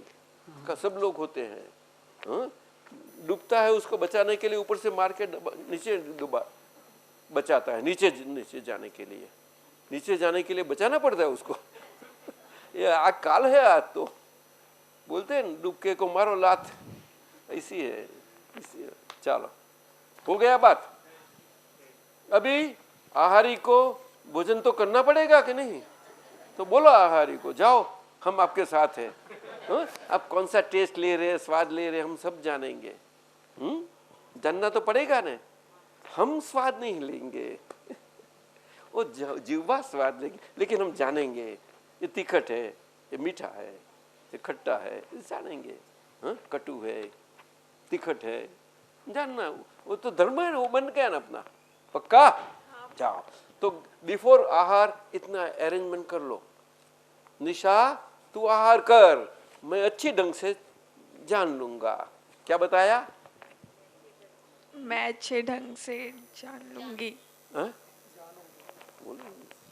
का, सब लोग होते हैं। हाँ? डूबता है उसको बचाने के लिए ऊपर से मार के नीचे डूबा बचाता है, नीचे जाने के लिए, नीचे जाने के लिए बचाना पड़ता है उसको। ये आज काल है, आज तो बोलते हैं डुबके को मारो लात, ऐसी है, ऐसी है। चलो हो गया बात। अभी आहारी को भोजन तो करना पड़ेगा कि नहीं? तो बोलो आहारी को, जाओ हम आपके साथ हैं। आप कौन सा टेस्ट ले रहे हैं, स्वाद ले रहे हैं, हम सब जानेंगे। जानना तो पड़ेगा ना, हम स्वाद नहीं लेंगे, वो जीवा स्वाद लेंगे, लेकिन हम जानेंगे ये तीखट है, ये मीठा है, ये खट्टा है, जानेंगे। कटु है, तीखट है, जानना, वो तो धर्म है, वो बन गया ना अपना। पक्का? जाओ। तो बिफोर आहार इतना अरेंजमेंट कर लो। निशा तू आहार कर, मैं अच्छी ढंग से जान लूंगा। क्या बताया? मैं अच्छे ढंग से जान लूंगी।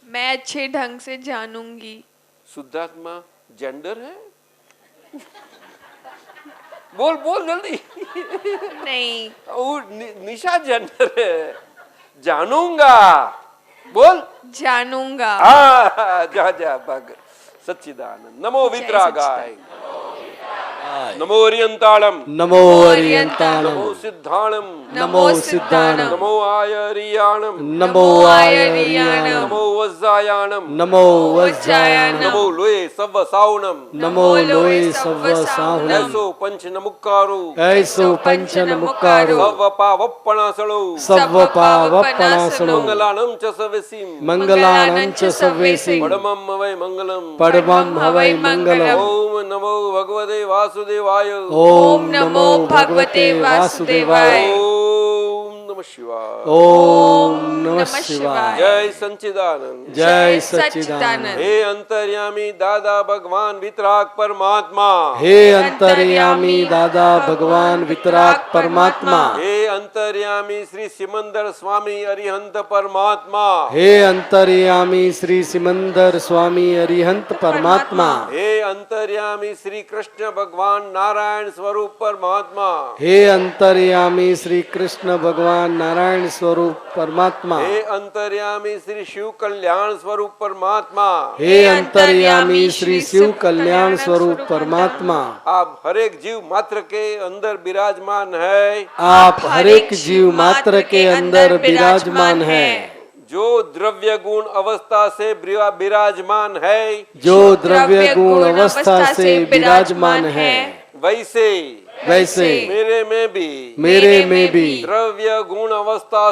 मैं अच्छे ढंग से जानूंगी। शुद्धात्मा जेंडर है? बोल बोल जल्दी। नहीं, वो निशा जेंडर है। जानूंगा, बोल। जानूंगा। जा भग सच्चिदानंद। नमो वितरागाय, नमो अरियंताणम, नमो अरियंताणम, नमो सिद्धाणम, नमो सिद्धाणम, नमो आयरियाणम, नमो आयरियाणम, नमो वज्जायाणम, नमो वज्जायाणम, नमो लोये सव्व सावणम, नमो लोये सव्व साहुणम, ऐसो पंच नमुक्कारो, ऐसो पंच नमुक्कारो, सव्व पावप्पणासलो, सव्व पावप्पणासनो, मंगलानं च सवेसिं, मंगलानं च सव्वेसिं, परमं हवै मंगलम्, परमं हवै मंगलम्। ओम नमो भगवते वासुदेवाय, ओम नमो भगवते वासुदेवाय। ओम नमः शिवाय, ओम नमः शिवाय। जय सच्चिदानंद, जय सच्चिदानंद। हे अंतर्यामी दादा भगवान वितराग परमात्मा, हे अंतर्यामी दादा भगवान वितराग परमात्मा, हे अंतर्यामी श्री सिमंदर स्वामी अरिहंत परमात्मा, हे अंतर्यामी श्री सिमंदर स्वामी अरिहंत परमात्मा, हे अंतर्यामी श्री कृष्ण भगवान नारायण स्वरूप परमात्मा, हे अंतर्यामी श्री कृष्ण भगवान नारायण स्वरूप परमात्मा, हे अंतर्यामी श्री शिव कल्याण स्वरूप परमात्मा, हे अंतर्यामी श्री शिव कल्याण स्वरूप परमात्मा, आप हर एक जीव मात्र के अंदर विराजमान है, आप हर एक जीव मात्र के अंदर विराजमान है, जो द्रव्य गुण अवस्था से विराजमान है, जो द्रव्य गुण अवस्था से विराजमान है, वैसे मेरे में भी द्रव्य गुण अवस्था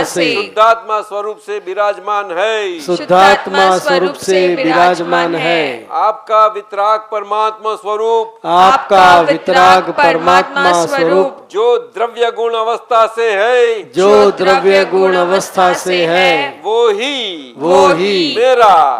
से शुद्धात्मा स्वरूप से विराजमान है, शुद्धात्मा स्वरूप से विराजमान है। आपका वितराग परमात्मा स्वरूप, आपका वितराग परमात्मा स्वरूप, जो द्रव्य गुण अवस्था से है, जो द्रव्य गुण अवस्था से है, वो ही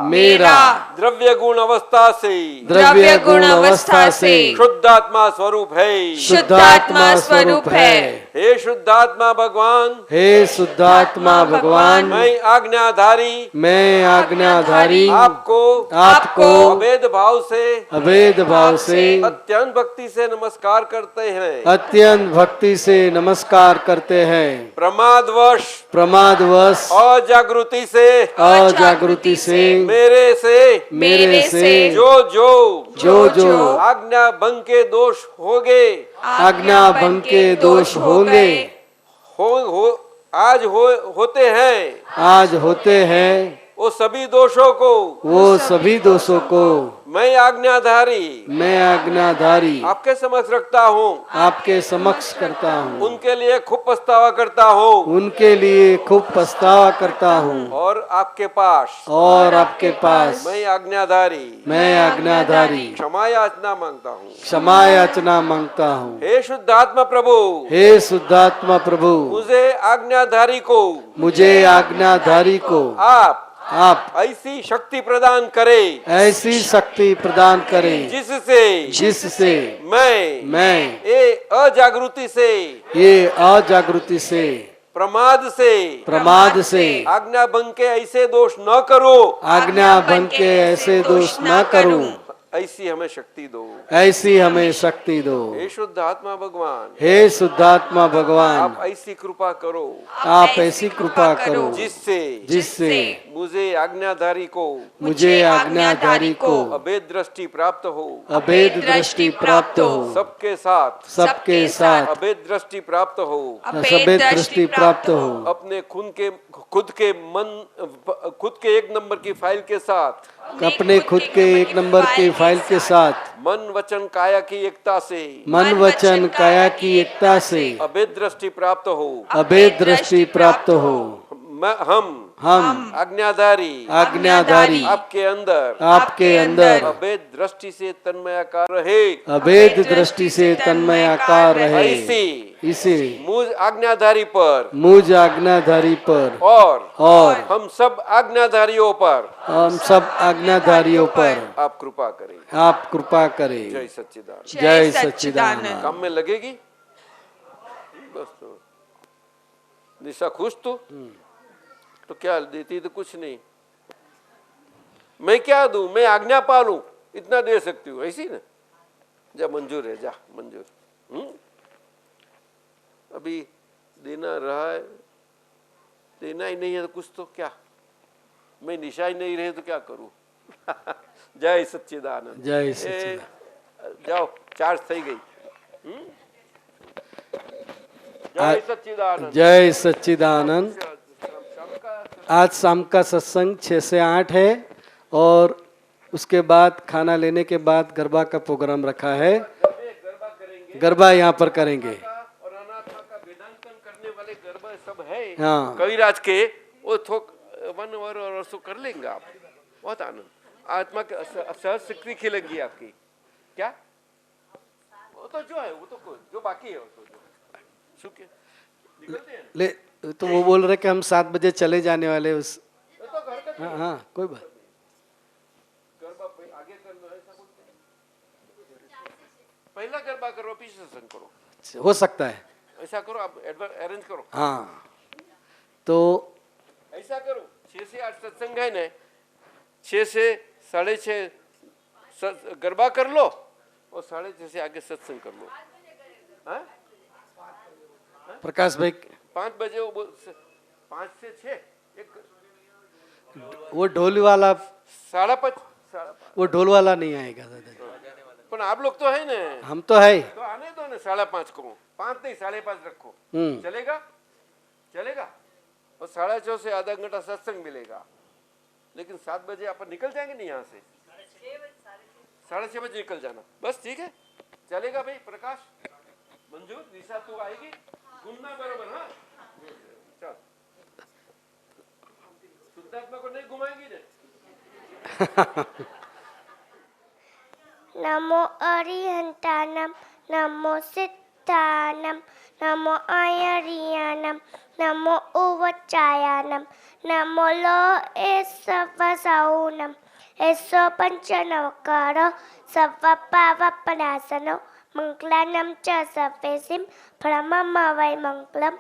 मेरा द्रव्य गुण अवस्था से द्रव्य गुण अवस्था से शुद्धात्मा स्वरूप है। शुद्धात्मा स्वरूप है। हे शुद्धात्मा भगवान, हे शुद्धात्मा भगवान, मैं आज्ञाधारी, मैं आज्ञाधारी आपको आपको अभेद भाव से अभेद भाव से अत्यंत भक्ति से नमस्कार करते हैं। अत्यंत भक्ति से नमस्कार करते हैं। प्रमादवश प्रमादवश अजागृति से अजागृति से मेरे से जो आज्ञा भंग के दोष होंगे, आज्ञा भंग के दोष होंगे, आज होते हैं, आज होते हैं, वो सभी दोषों को मैं आज्ञाधारी आपके समक्ष रखता हूँ, आपके समक्ष करता हूँ, उनके लिए खूब पछतावा करता हूँ, उनके लिए खूब पछतावा करता हूँ, और आपके पास मैं आज्ञाधारी क्षमा याचना मांगता हूँ। क्षमा याचना मांगता हूँ। हे शुद्धात्मा प्रभु, मुझे आज्ञाधारी को आप ऐसी शक्ति प्रदान करे जिससे मैं ये अजागृति से प्रमाद से आज्ञा भंग के ऐसे दोष न करूं, ऐसी हमें शक्ति दो। हे शुद्धात्मा भगवान, आप ऐसी कृपा करो जिससे मुझे आज्ञाधारी को अभेद दृष्टि प्राप्त हो, सबके साथ अभेद दृष्टि प्राप्त हो, अपने खुद के एक नंबर की फाइल के साथ, मन वचन काया की एकता से अभेद दृष्टि प्राप्त हो, हम आज्ञाधारी आपके अंदर अभेद दृष्टि से तन्मयाकार रहे, इसे मुझ आज्ञाधारी पर और हम सब आज्ञाधारियों पर आप कृपा करें। जय सच्चिदानंद। काम में लगेगी बस। निशा खुश तो क्या देती तो कुछ नहीं, मैं क्या दूं, मैं आज्ञा पालूं, इतना दे सकती हूँ, ऐसी ना। जा मंजूर है, जा मंजूर। अभी देना रहा है, देना ही नहीं है तो कुछ तो क्या, मैं निशा ही नहीं रहे तो क्या करूं। जय सच्चिदानंद। जाओ, चार्ज थई गई। जय सच्चिदानंद। आज शाम का सत्संग 6 से 8 है और उसके बाद खाना लेने के बाद गरबा का प्रोग्राम रखा है। गरबा यहाँ पर करेंगे और अनात्मा का वेदांतन करने वाले गरबा सब है। हाँ, कविराज के वो थोक 1 और सो कर लेंगे आप। बहुत आनंद, आत्मा के सहज शक्ति खिलेगी आपकी। क्या वो तो जो है, वो तो जो बाकी है वो तो जो निकलते हैं। ले तो वो बोल रहे कि हम 7 बजे चले जाने वाले उस। हाँ हाँ, कोई बात। गरबा आगे करना है, पहला गरबा करो, पीछे सत्संग करो, हो सकता है ऐसा करो, आप अरेंज करो। हाँ, तो ऐसा करो, 6 से 8 सत्संग है ना, 6 से 6:30 गरबा कर लो और 6:30 से आगे सत्संग कर लो। हाँ? प्रकाश भाई 5 बजे 5 से 6 वो ढोल वाला 5:30 वो ढोल वाला नहीं आएगा दादा। पर आप लोग तो है ना, हम तो है, तो आने दो ना। 5:30 को 5 नहीं 5:30 रखो, चलेगा। और 4:30 से आधा घंटा सत्संग मिलेगा। लेकिन 7 बजे अपन निकल जाएंगे नहीं यहाँ से, 6:30 बजे निकल जाना बस। ठीक है, चलेगा भाई। प्रकाश, मंजूर, निशा तू आएगी, घूमना बरोबर। हाँ चल, शुद्धात्मा को नहीं घुमाएंगी ना। नमो अरिहंतानम, नमो सिद्धानम, नमो आयरियानम, नमो उवचायानम, नमो लो एसवसाऊनम, એસો પંચનવકરો સવપાવપનાસનો મંગલાનમ ચ સર્વેસિમ ભ્રમમવૈ મંગલમ.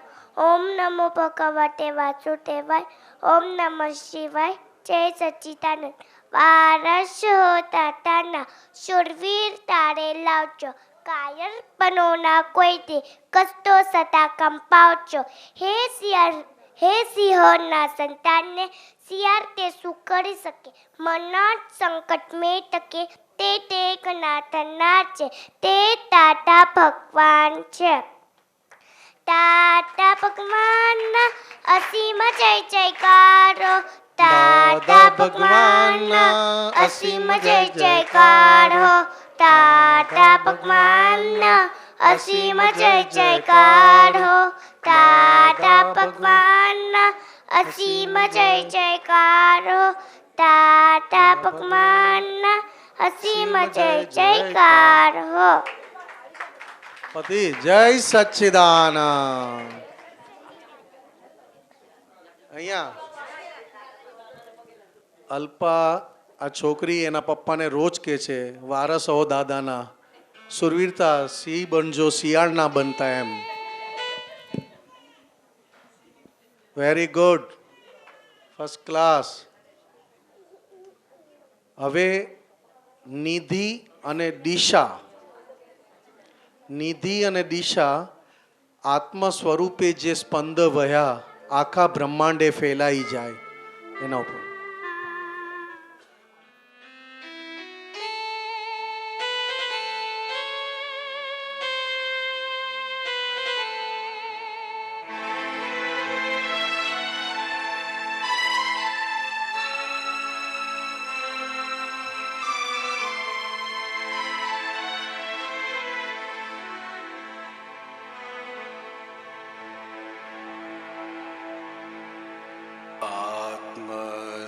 ઓમ નમો ભગવતે વાસુદેવાય. ઓમ નમઃ શિવાય. જય સચ્ચિદાનંદ. વારસ હોતાના શુરવીર તારે લાવજો. કાયર બનોના કોઈ દે કસ્તો સતા કંપાવજો. હે સિંહોના સંતાનને શિયાળ તે શું કરી શકે? મનોજ સંકટ મેં ટકે તે ટેકનાથના છે. તે દાદા ભગવાન છે. દાદા ભગવાનના અસીમ જય જયકારો. દાદા ભગવાનના અસીમ જય જયકારો. દાદા ભગવાનના અસીમ જય જયકારો. દાદા ભગવાનના અસીમ જય જયકારો. દાદા ભગવાનના અસીમ જય જયકારો. પતિ જય સચ્ચિદાનંદ. અહીંયા અલ્પા આ છોકરી એના પપ્પાને રોજ કહે છે વારસ હો દાદાના, સુરવીરતા સિંહ બનજો શિયાળ ના બનતા એમ. Very good, first class. હવે નિધિ અને દિશા, નિધિ અને દિશા આત્મ સ્વરૂપે જે સ્પંદ વહ્યા આખા બ્રહ્માંડે ફેલાઈ જાય એના ઉપર.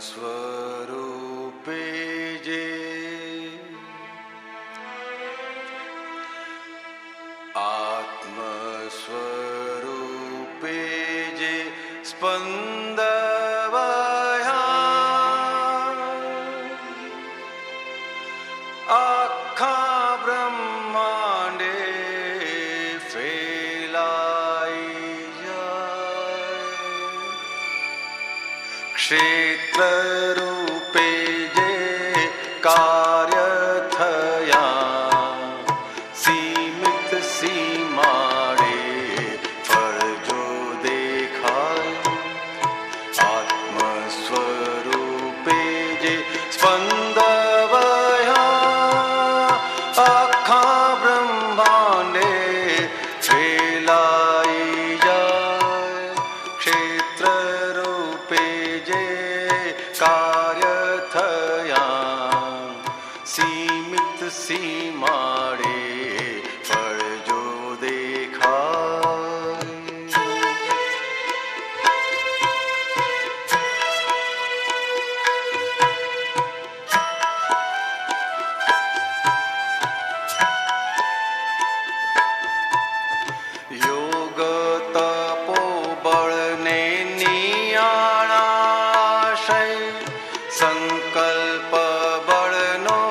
સ્વરૂપે જે આત્મ સ્વરૂપે જે સ્પંદ આખા બ્રહ્માંડે ફેલાઈ જાય. ક્ષેત્ર રૂપે જે કાર્ય થયા સીમિત સીમાડે ફરજો દેખાય. આત્મ સ્વરૂપે જે સ્પંદ આખા બ્રહ્માંડે ફેલાઈ જાય. ક્ષેત્ર રૂપે જે કાર્ય થયા સીમિત સીમાડે ફરજો દેખાય. યોગ તપો બળને નિયાણાશય સંકલ્પ બળનો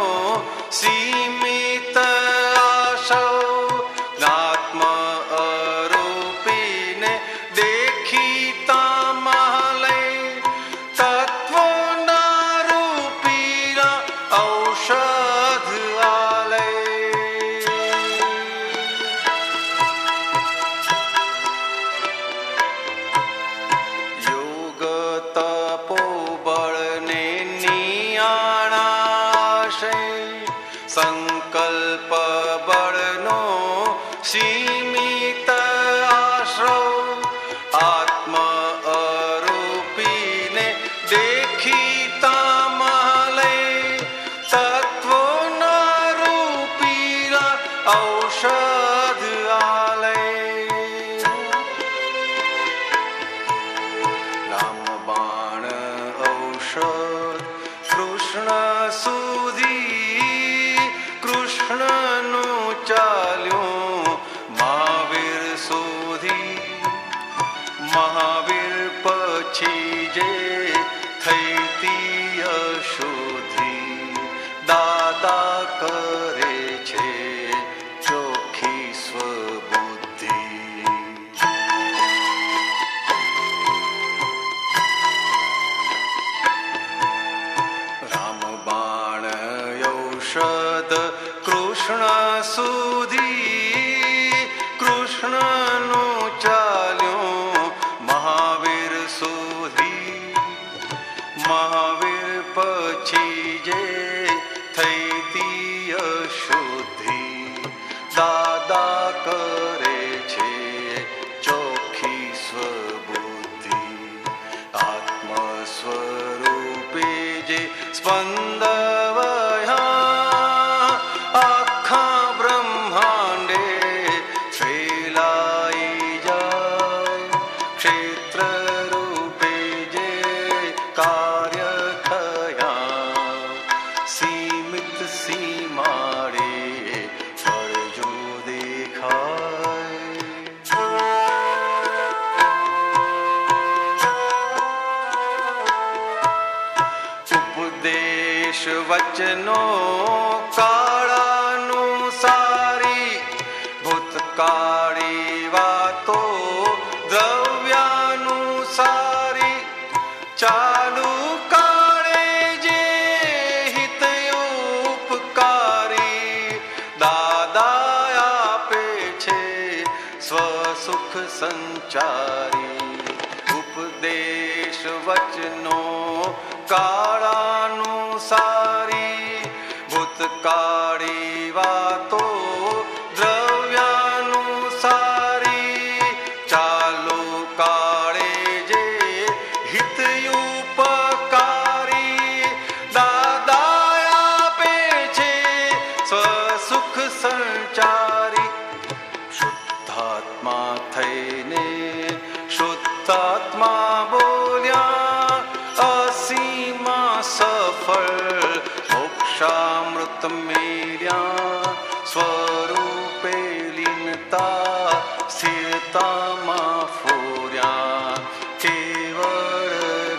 સીમિત આશવ જ્ઞાત્મ અરૂપીને દેખીતા મહાલય તત્વના રૂપીના ઔષધ આલય. યોગ તપો બળને નિયાણાશય સંકલ્પ બળનો સીમિત આશ્રવ આત્મ અરૂપીને દેખીતા મહાલય તત્વના રૂપીના ઔષધ આલય. રામબાણ ઔષધ કૃષ્ણ સુધી કૃષ્ણનું ચાલ્યું મહાવીર સુધી. મહાવીર પછી જે થઈ તી અશુદ્ધિ સુધી કૃષ્ણનું ચાલ્યું મહાવીર સુધી મહાવીર પછી જે થઈ તી અશુદ્ધિ દાદા કરે છે ચોખ્ખી સ્વબુદ્ધિ આત્મ સ્વરૂપે જે સ્પંદવયા આખા બ્રહ્માંડે ફેલાઈ જાય ક્ષેત્ર રૂપે જે કાર્ય થયા સીમિત સીમાડે ફળ જો દેખાય ઉપદેશ વચનો કાળાનુસારી ભૂતકાળી વાતો દ્રવ્યાનુસારી ચાલુ કાળે જે હિતયોપકારી દાદા આપે છે સ્વસુખ સંચારી ઉપદેશ વચનો કાળાનુસારી ભૂતકાળી વાતો દ્રવ્યાનુસારી ચાલો કાળે જે હિતયુપકારી દાદા આપે છે સ્વસુખ સંચારી શુદ્ધાત્મા થઈને શુદ્ધાત્મા બોલ્યા અસીમા સફળ મોક્ષામૃત મેળ્યા સ્વરૂપે લીનતા સ્થિરતામાં ફોર્યા કેવળ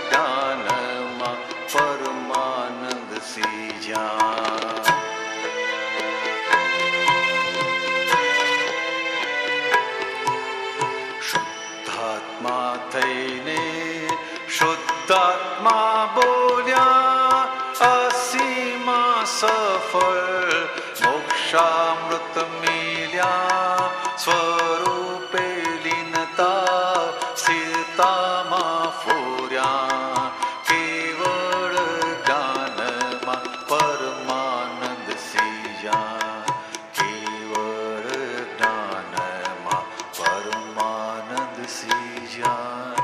જ્ઞાનમાં પરમાનંદ સીજ્યા શુદ્ધાત્મા થઈને શુદ્ધાત્મા બોલ્યા અસીમા સફળ મોક્ષામૃત મેલ્યા સ્વરૂપે લીનતા સ્થિરતામાં ફોર્યા કેવળ જ્ઞાનમાં પરમાનંદ સીજ્યા કેવળ જ્ઞાનમાં પરમાનંદ સીજ્યા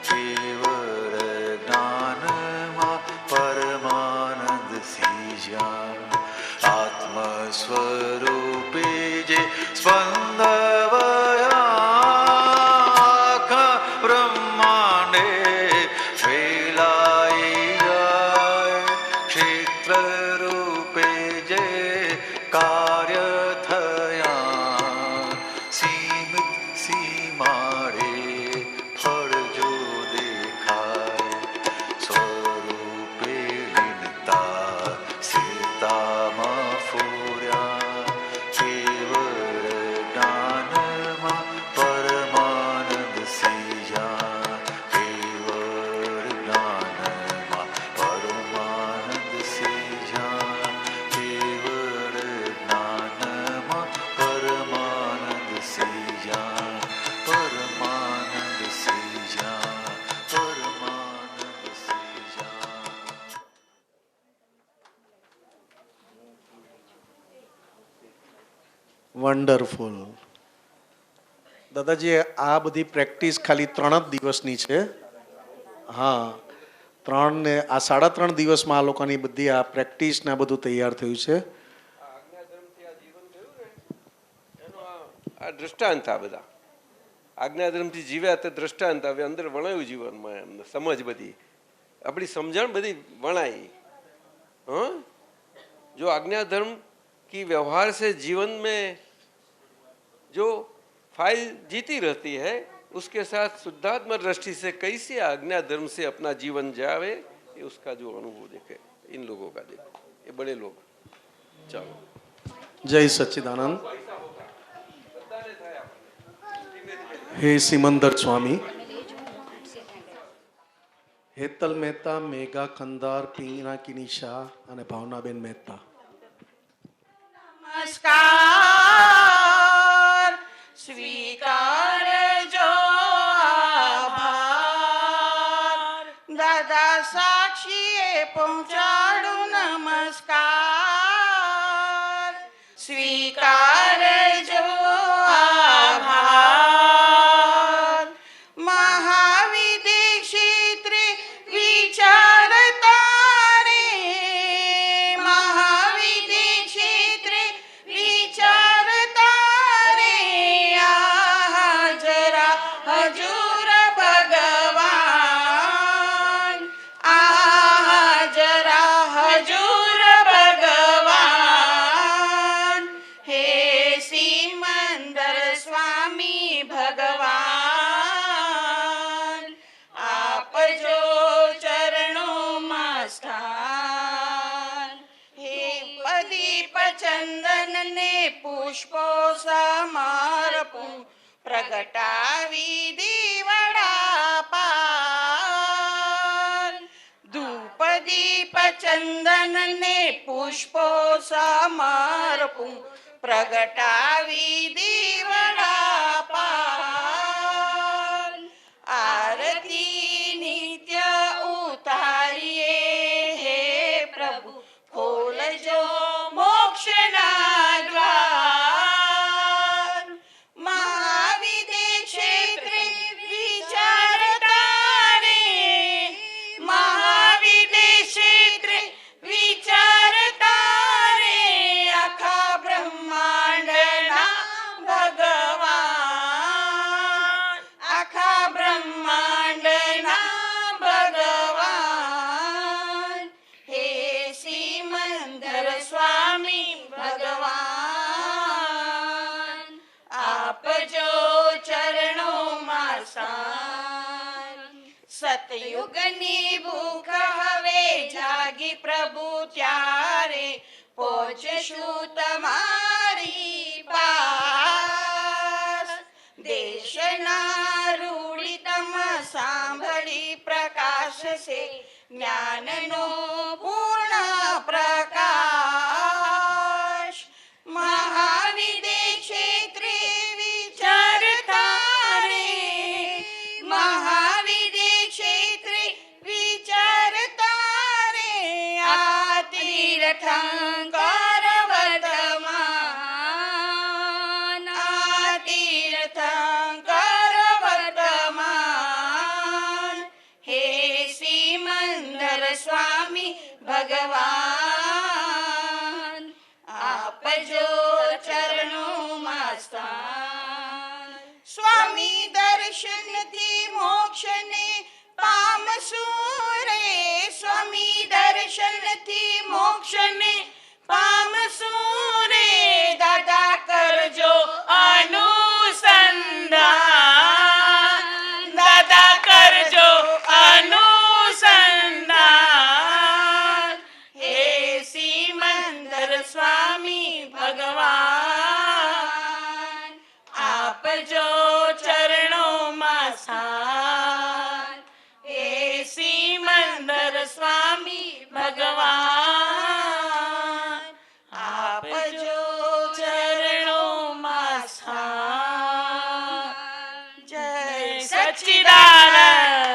કેવળ જ્ઞાનમાં પરમાનંદ સીજ્યા આત્મ સ્વરૂપે જે સ્પંદવયા બ્રહ્માંડે ફેલાઈ જાય ક્ષેત્ર રૂપે જે કાર્ય થયા સીમિત સીમાડે ફળ જો દેખાય સ્વરૂપે લીનતા સ્થિરતામાં ફોર્યા કેવળ જ્ઞાનમાં પરમાનંદ સીજ્યા કેવળ જ્ઞાનમાં પરમાનંદ સીજ્યા કેવળ જ્ઞાનમાં પરમાનંદ સીજ્યા પરમાનંદ સીજ્યા પરમાનંદ સીજ્યા વન્ડરફુલ દાદાજી આ બધી પ્રેક્ટિસ ખાલી 3 જ દિવસની છે હા 3 ને આ 3.5 દિવસમાં આ લોકોની બધી આ પ્રેક્ટિસ ને આ બધું તૈયાર થયું છે આ દ્રષ્ટાંત આ બધા આજ્ઞાધર્મથી જીવ્યા તે દ્રષ્ટાંત હવે અંદર વણાયું જીવનમાં એમને સમજ બધી આપણી સમજણ બધી વણાई जो आज्ञा धर्म की व्यवहार से जीवन में जो फाइल जीती रहती है उसके साथ शुद्धात्मा दृष्टि से कैसे आज्ञा धर्म से अपना जीवन जावे ये उसका जो अनुभव देखे इन लोगों का देखो ये बड़े लोग चलो जय सच्चिदानंद हे सिमंदर स्वामी હેતલ મહેતા મેઘા ખંદાર પિનાકિની શાહ અને ભાવનાબેન મહેતા નમસ્કાર स्वीकार जो आभार दादा साक्षीए पहुंचाड़ू नमस्कार स्वीकार जो आभार महाविदे क्षेत्रे विचारता रे महाविदे क्षेत्रे विचारता रे जरा हजूर भगवान जरा हजूर भगवान हे सिमंदर स्वामी भगवान आप जो चरणों में स्थान हे प्रदीप चंदन ने पुष्पो समर्पू प्रगटावी दीवड़ा पार धूप दीप चंदन ने पुष्पो समर्पू प्रगटावी दीवड़ा पार आरती नित्य उतारिए हे प्रभु खोल जो मोक्ष ना द्वार महाविदे क्षेत्रे विचारता रे महाविदे क्षेत्रे विचारता रे आखा ब्रह्मांड ना भगवान आखा ब्रह्मांड ना भगवान हे सिमंदर स्वामी भगवान आप जो चरणों में स्थान सतयुगनी भूख हवे जागी प्रभु त्यारे पહોંચશું તમારી પાસ દેશના રૂડી તમ સાંભળી પ્રકાશ છે જ્ઞાનનો પૂર્ણ પ્રકાશ મહાવિદે ક્ષેત્રે વિચારતા રે મહાવિદે ક્ષેત્રે વિચારતા રે આ તીર્થંકર વર્તમાન આ તીર્થંકર વર્તમાન હે સિમંદર સ્વામી ભગવાન આપ જો ચરણોं માં સ્થાન સ્વામી દર્શનથી મોક્ષને પામશું રે સ્વામી દર્શનથી મોક્ષને પામશું રે દાદા કરજો અનુસંધાન દાદા કરજો અનુસંધાન હે સિમંદર સ્વામી ભગવાન આપ જો ચરણોં માં સ્થાન હે સિમંદર સ્વામી ભગવાન આપ જો ચરણોં માં સ્થાન જય સચ્ચિદાનંદ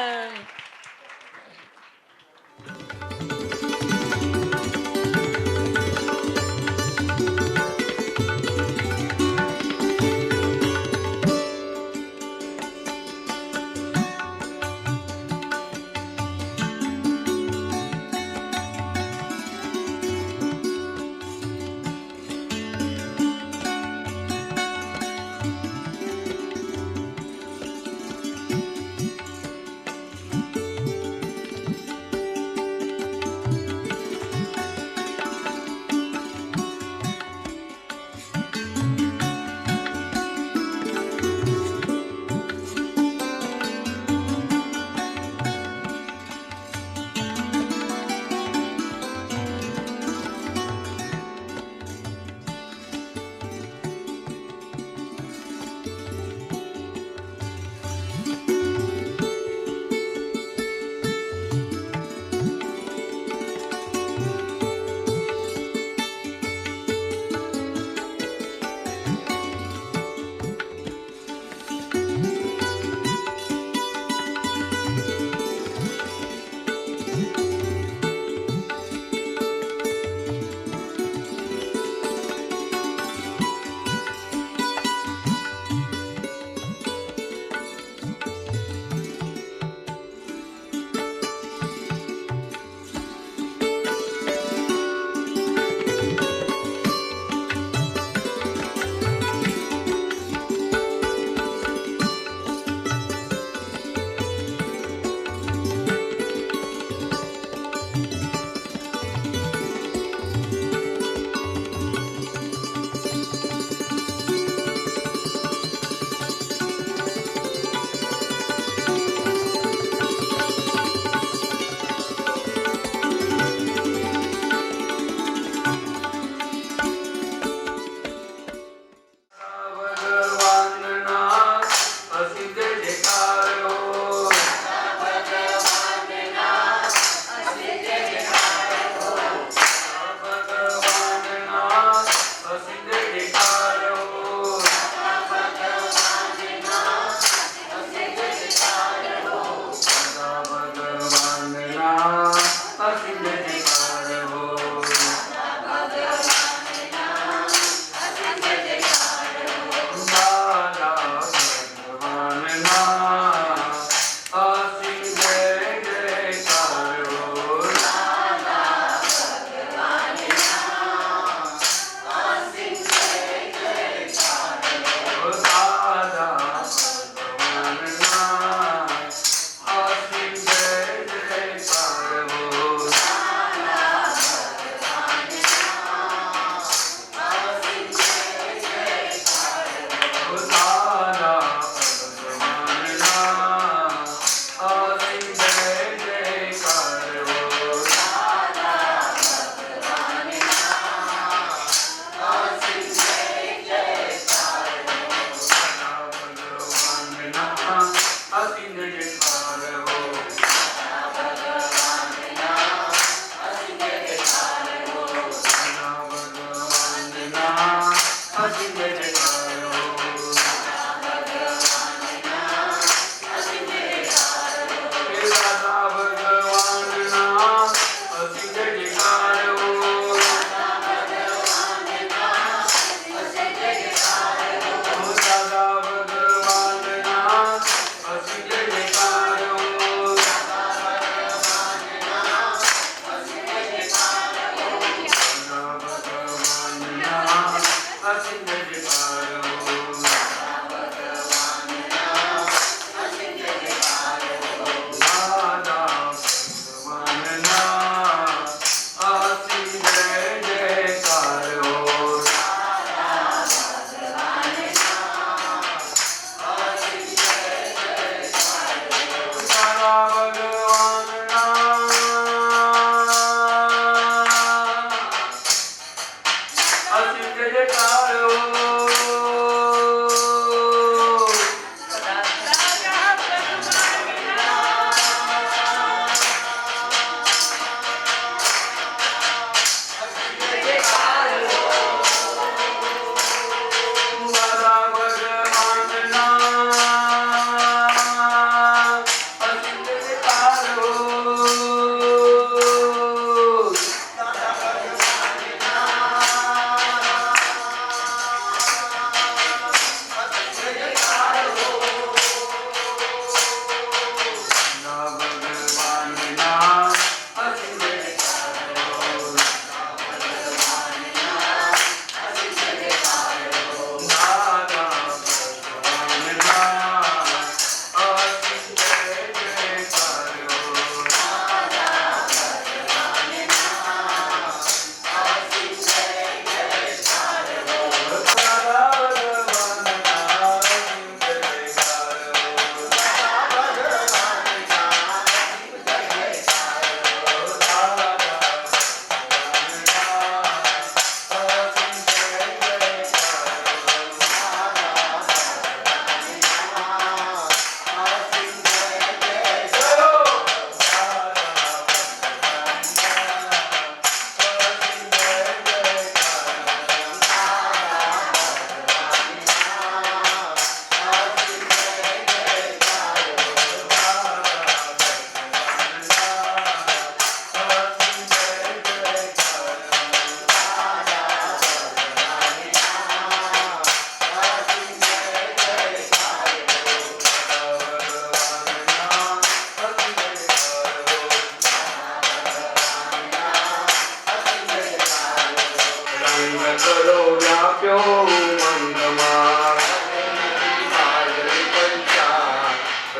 व्याप्यो मंगमा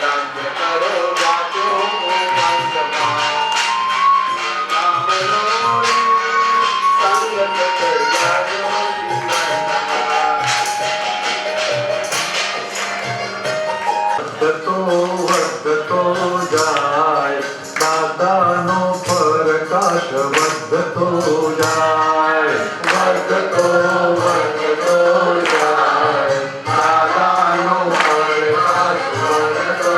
राज्य करो व्याप्यो मंगमा संगत जानो वर्धतो जाय दादानो प्रकाश वर्धतो जाय वर्धतो जाय दादानो प्रकाश वर्धतो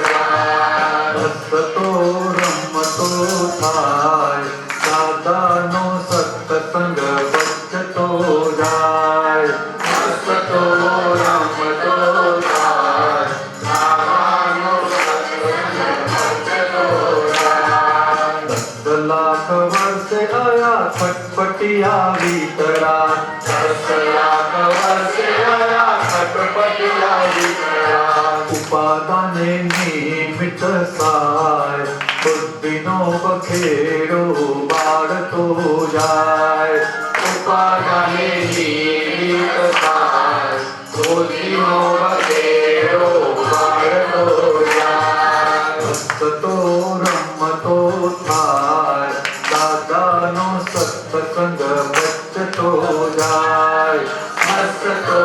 जाय हसतो रमतो थाय दादानो सत्संग बचतो जाय हसतो रमतो थाय लाख वर्ष आया खटपटिया भीतरा 10 लाख वर्ष आया खटपटिया भीतरा उपादाने निमित्त साय बुद्धिनो बखेरो बाढ़तो जाय उपादाने निमित्त साय बुद्धिनो बखेरो बाढ़तो जाय हसतो रमतो थाय दादानो सत्संग बचतो जाय हसतो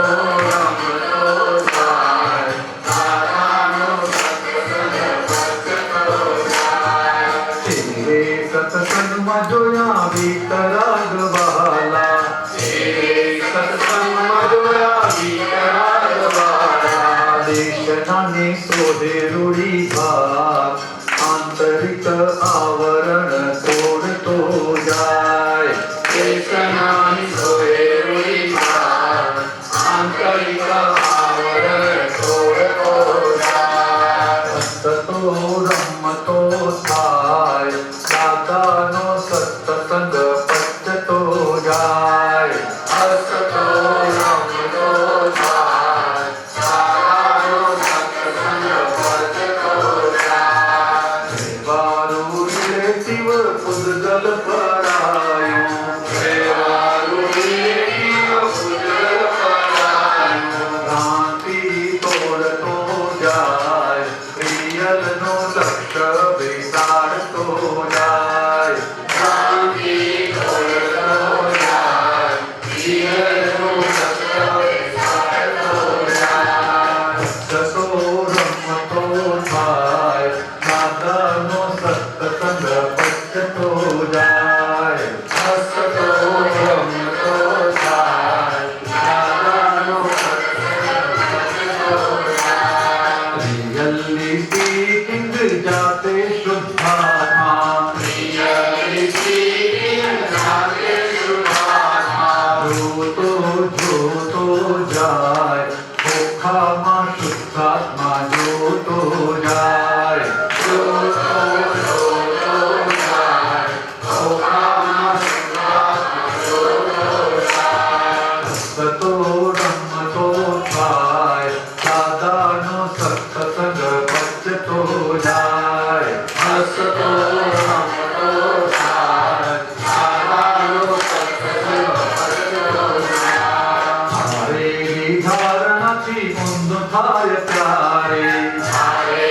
रमतो थाय दादानो सत्संग बचतो जाय तेरे सत्संग में जोया भीतराग बहाला तेरे सत्संग में जोया भीतराग बहाला देशनाने सोधे रूढ़ी भाग आंतरिक आवरण तोड़तो जाय देशनाने सोधे रूढ़ी भाग आंतरिक आवरण तोड़तो जाय हसतो रमतो थाय दादानो सत्संग बचतो जाय हसतो रमतो थाय दादानो सत्संग बचतो जाय शिव पुद्गल परायो पुद्गल परायो भ्रांति तोड़तो जाय प्रियल नो लक्ष्य बिसाड़तो जाय भ्रांति तोड़तो जाय प्रियल नो लक्ष्य बिसाड़तो जाय हसतो रमतो थाय दादानो सत्संग बचतो जाय हसतो रमतो थाय दादानो सत्संग बचतो जाय रियली स्पीकिंग जाते शुद्धात्मा रियली स्पीकिंग जाते शुद्धात्मा जो जाय भूखा मां शुद्धात्मा जो जाय हसतो रमतो थाय दादानो सत्संग बचतो जाय हसतो रमतो थाय दादानो सत्संग बचतो जाय हरे धारणा थी मुंद थाय प्यारे हरे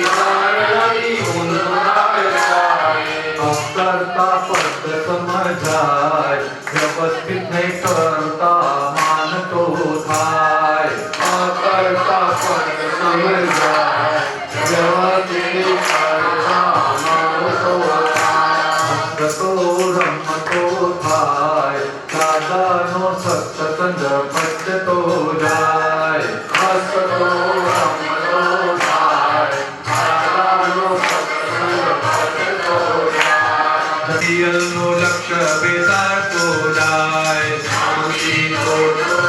धारणा थी मुंद थाय प्यारे अकर्ता पद समझाय व्यवस्थित नहीं करता मानतो थाय अकर्ता पद समझाय व्यवस्थित करता मानतो थाय हसतो रमतो थाय दादानो सत्संग बचतो जाय हसतो रमतो थाय दादानो सत्संग बचतो जाय नो लक्ष्य बेदारतो जाय शांति तोड़तो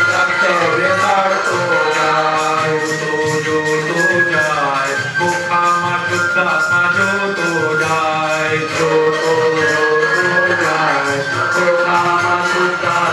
लक्ष्य बेदारतो जाय जो जाय भूखा मां शुद्धात्मा जो जाय जो जाय भूखा मां शुद्धात्मा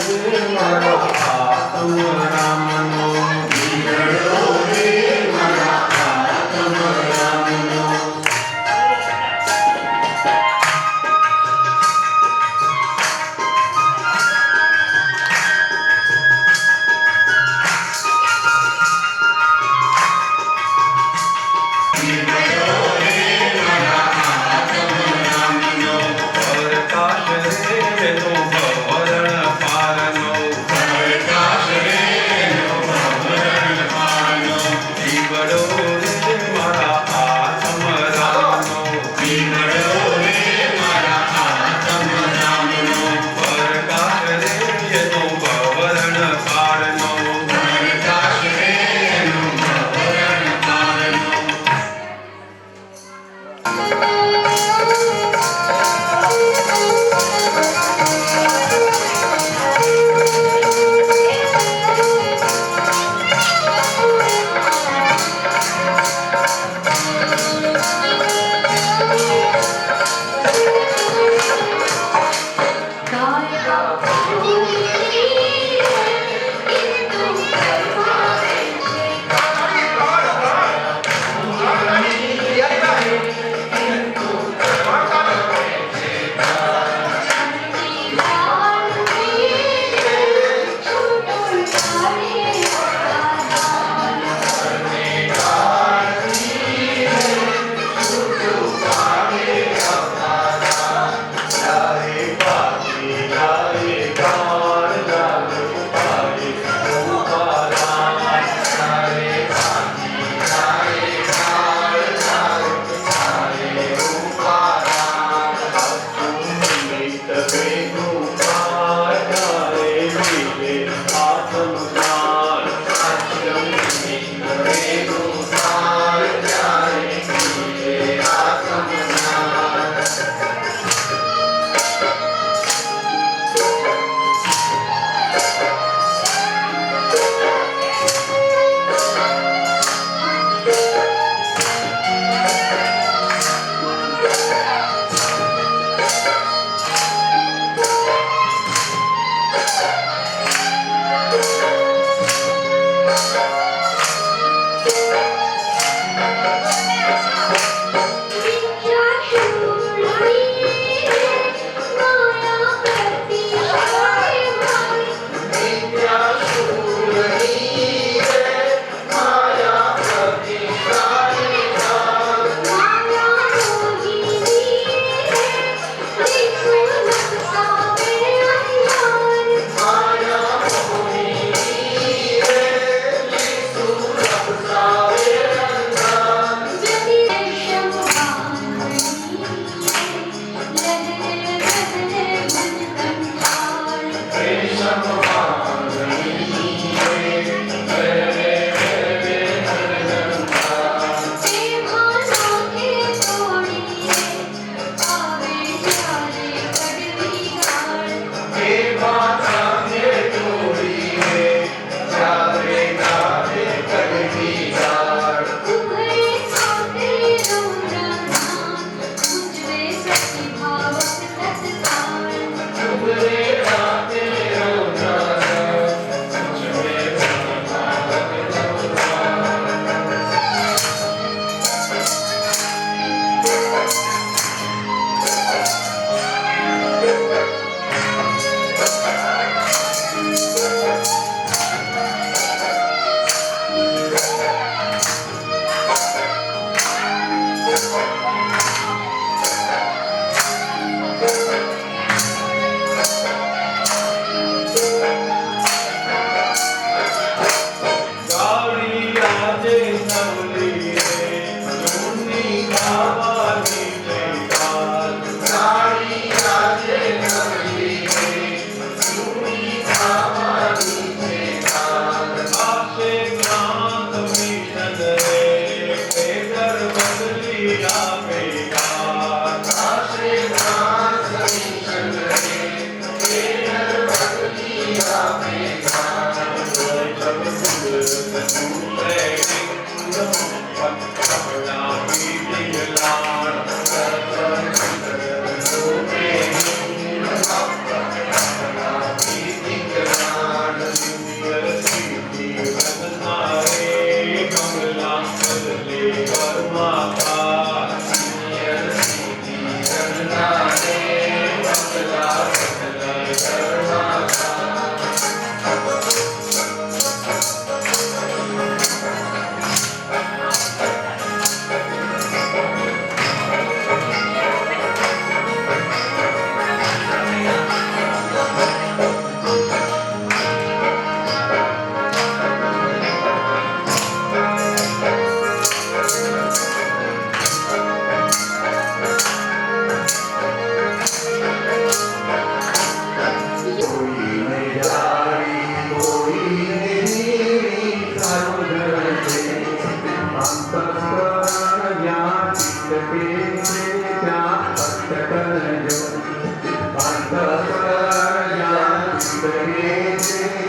रे मारा आत्म राम नो बिगड़ो रे मारा आत्म राम नो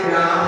Gracias.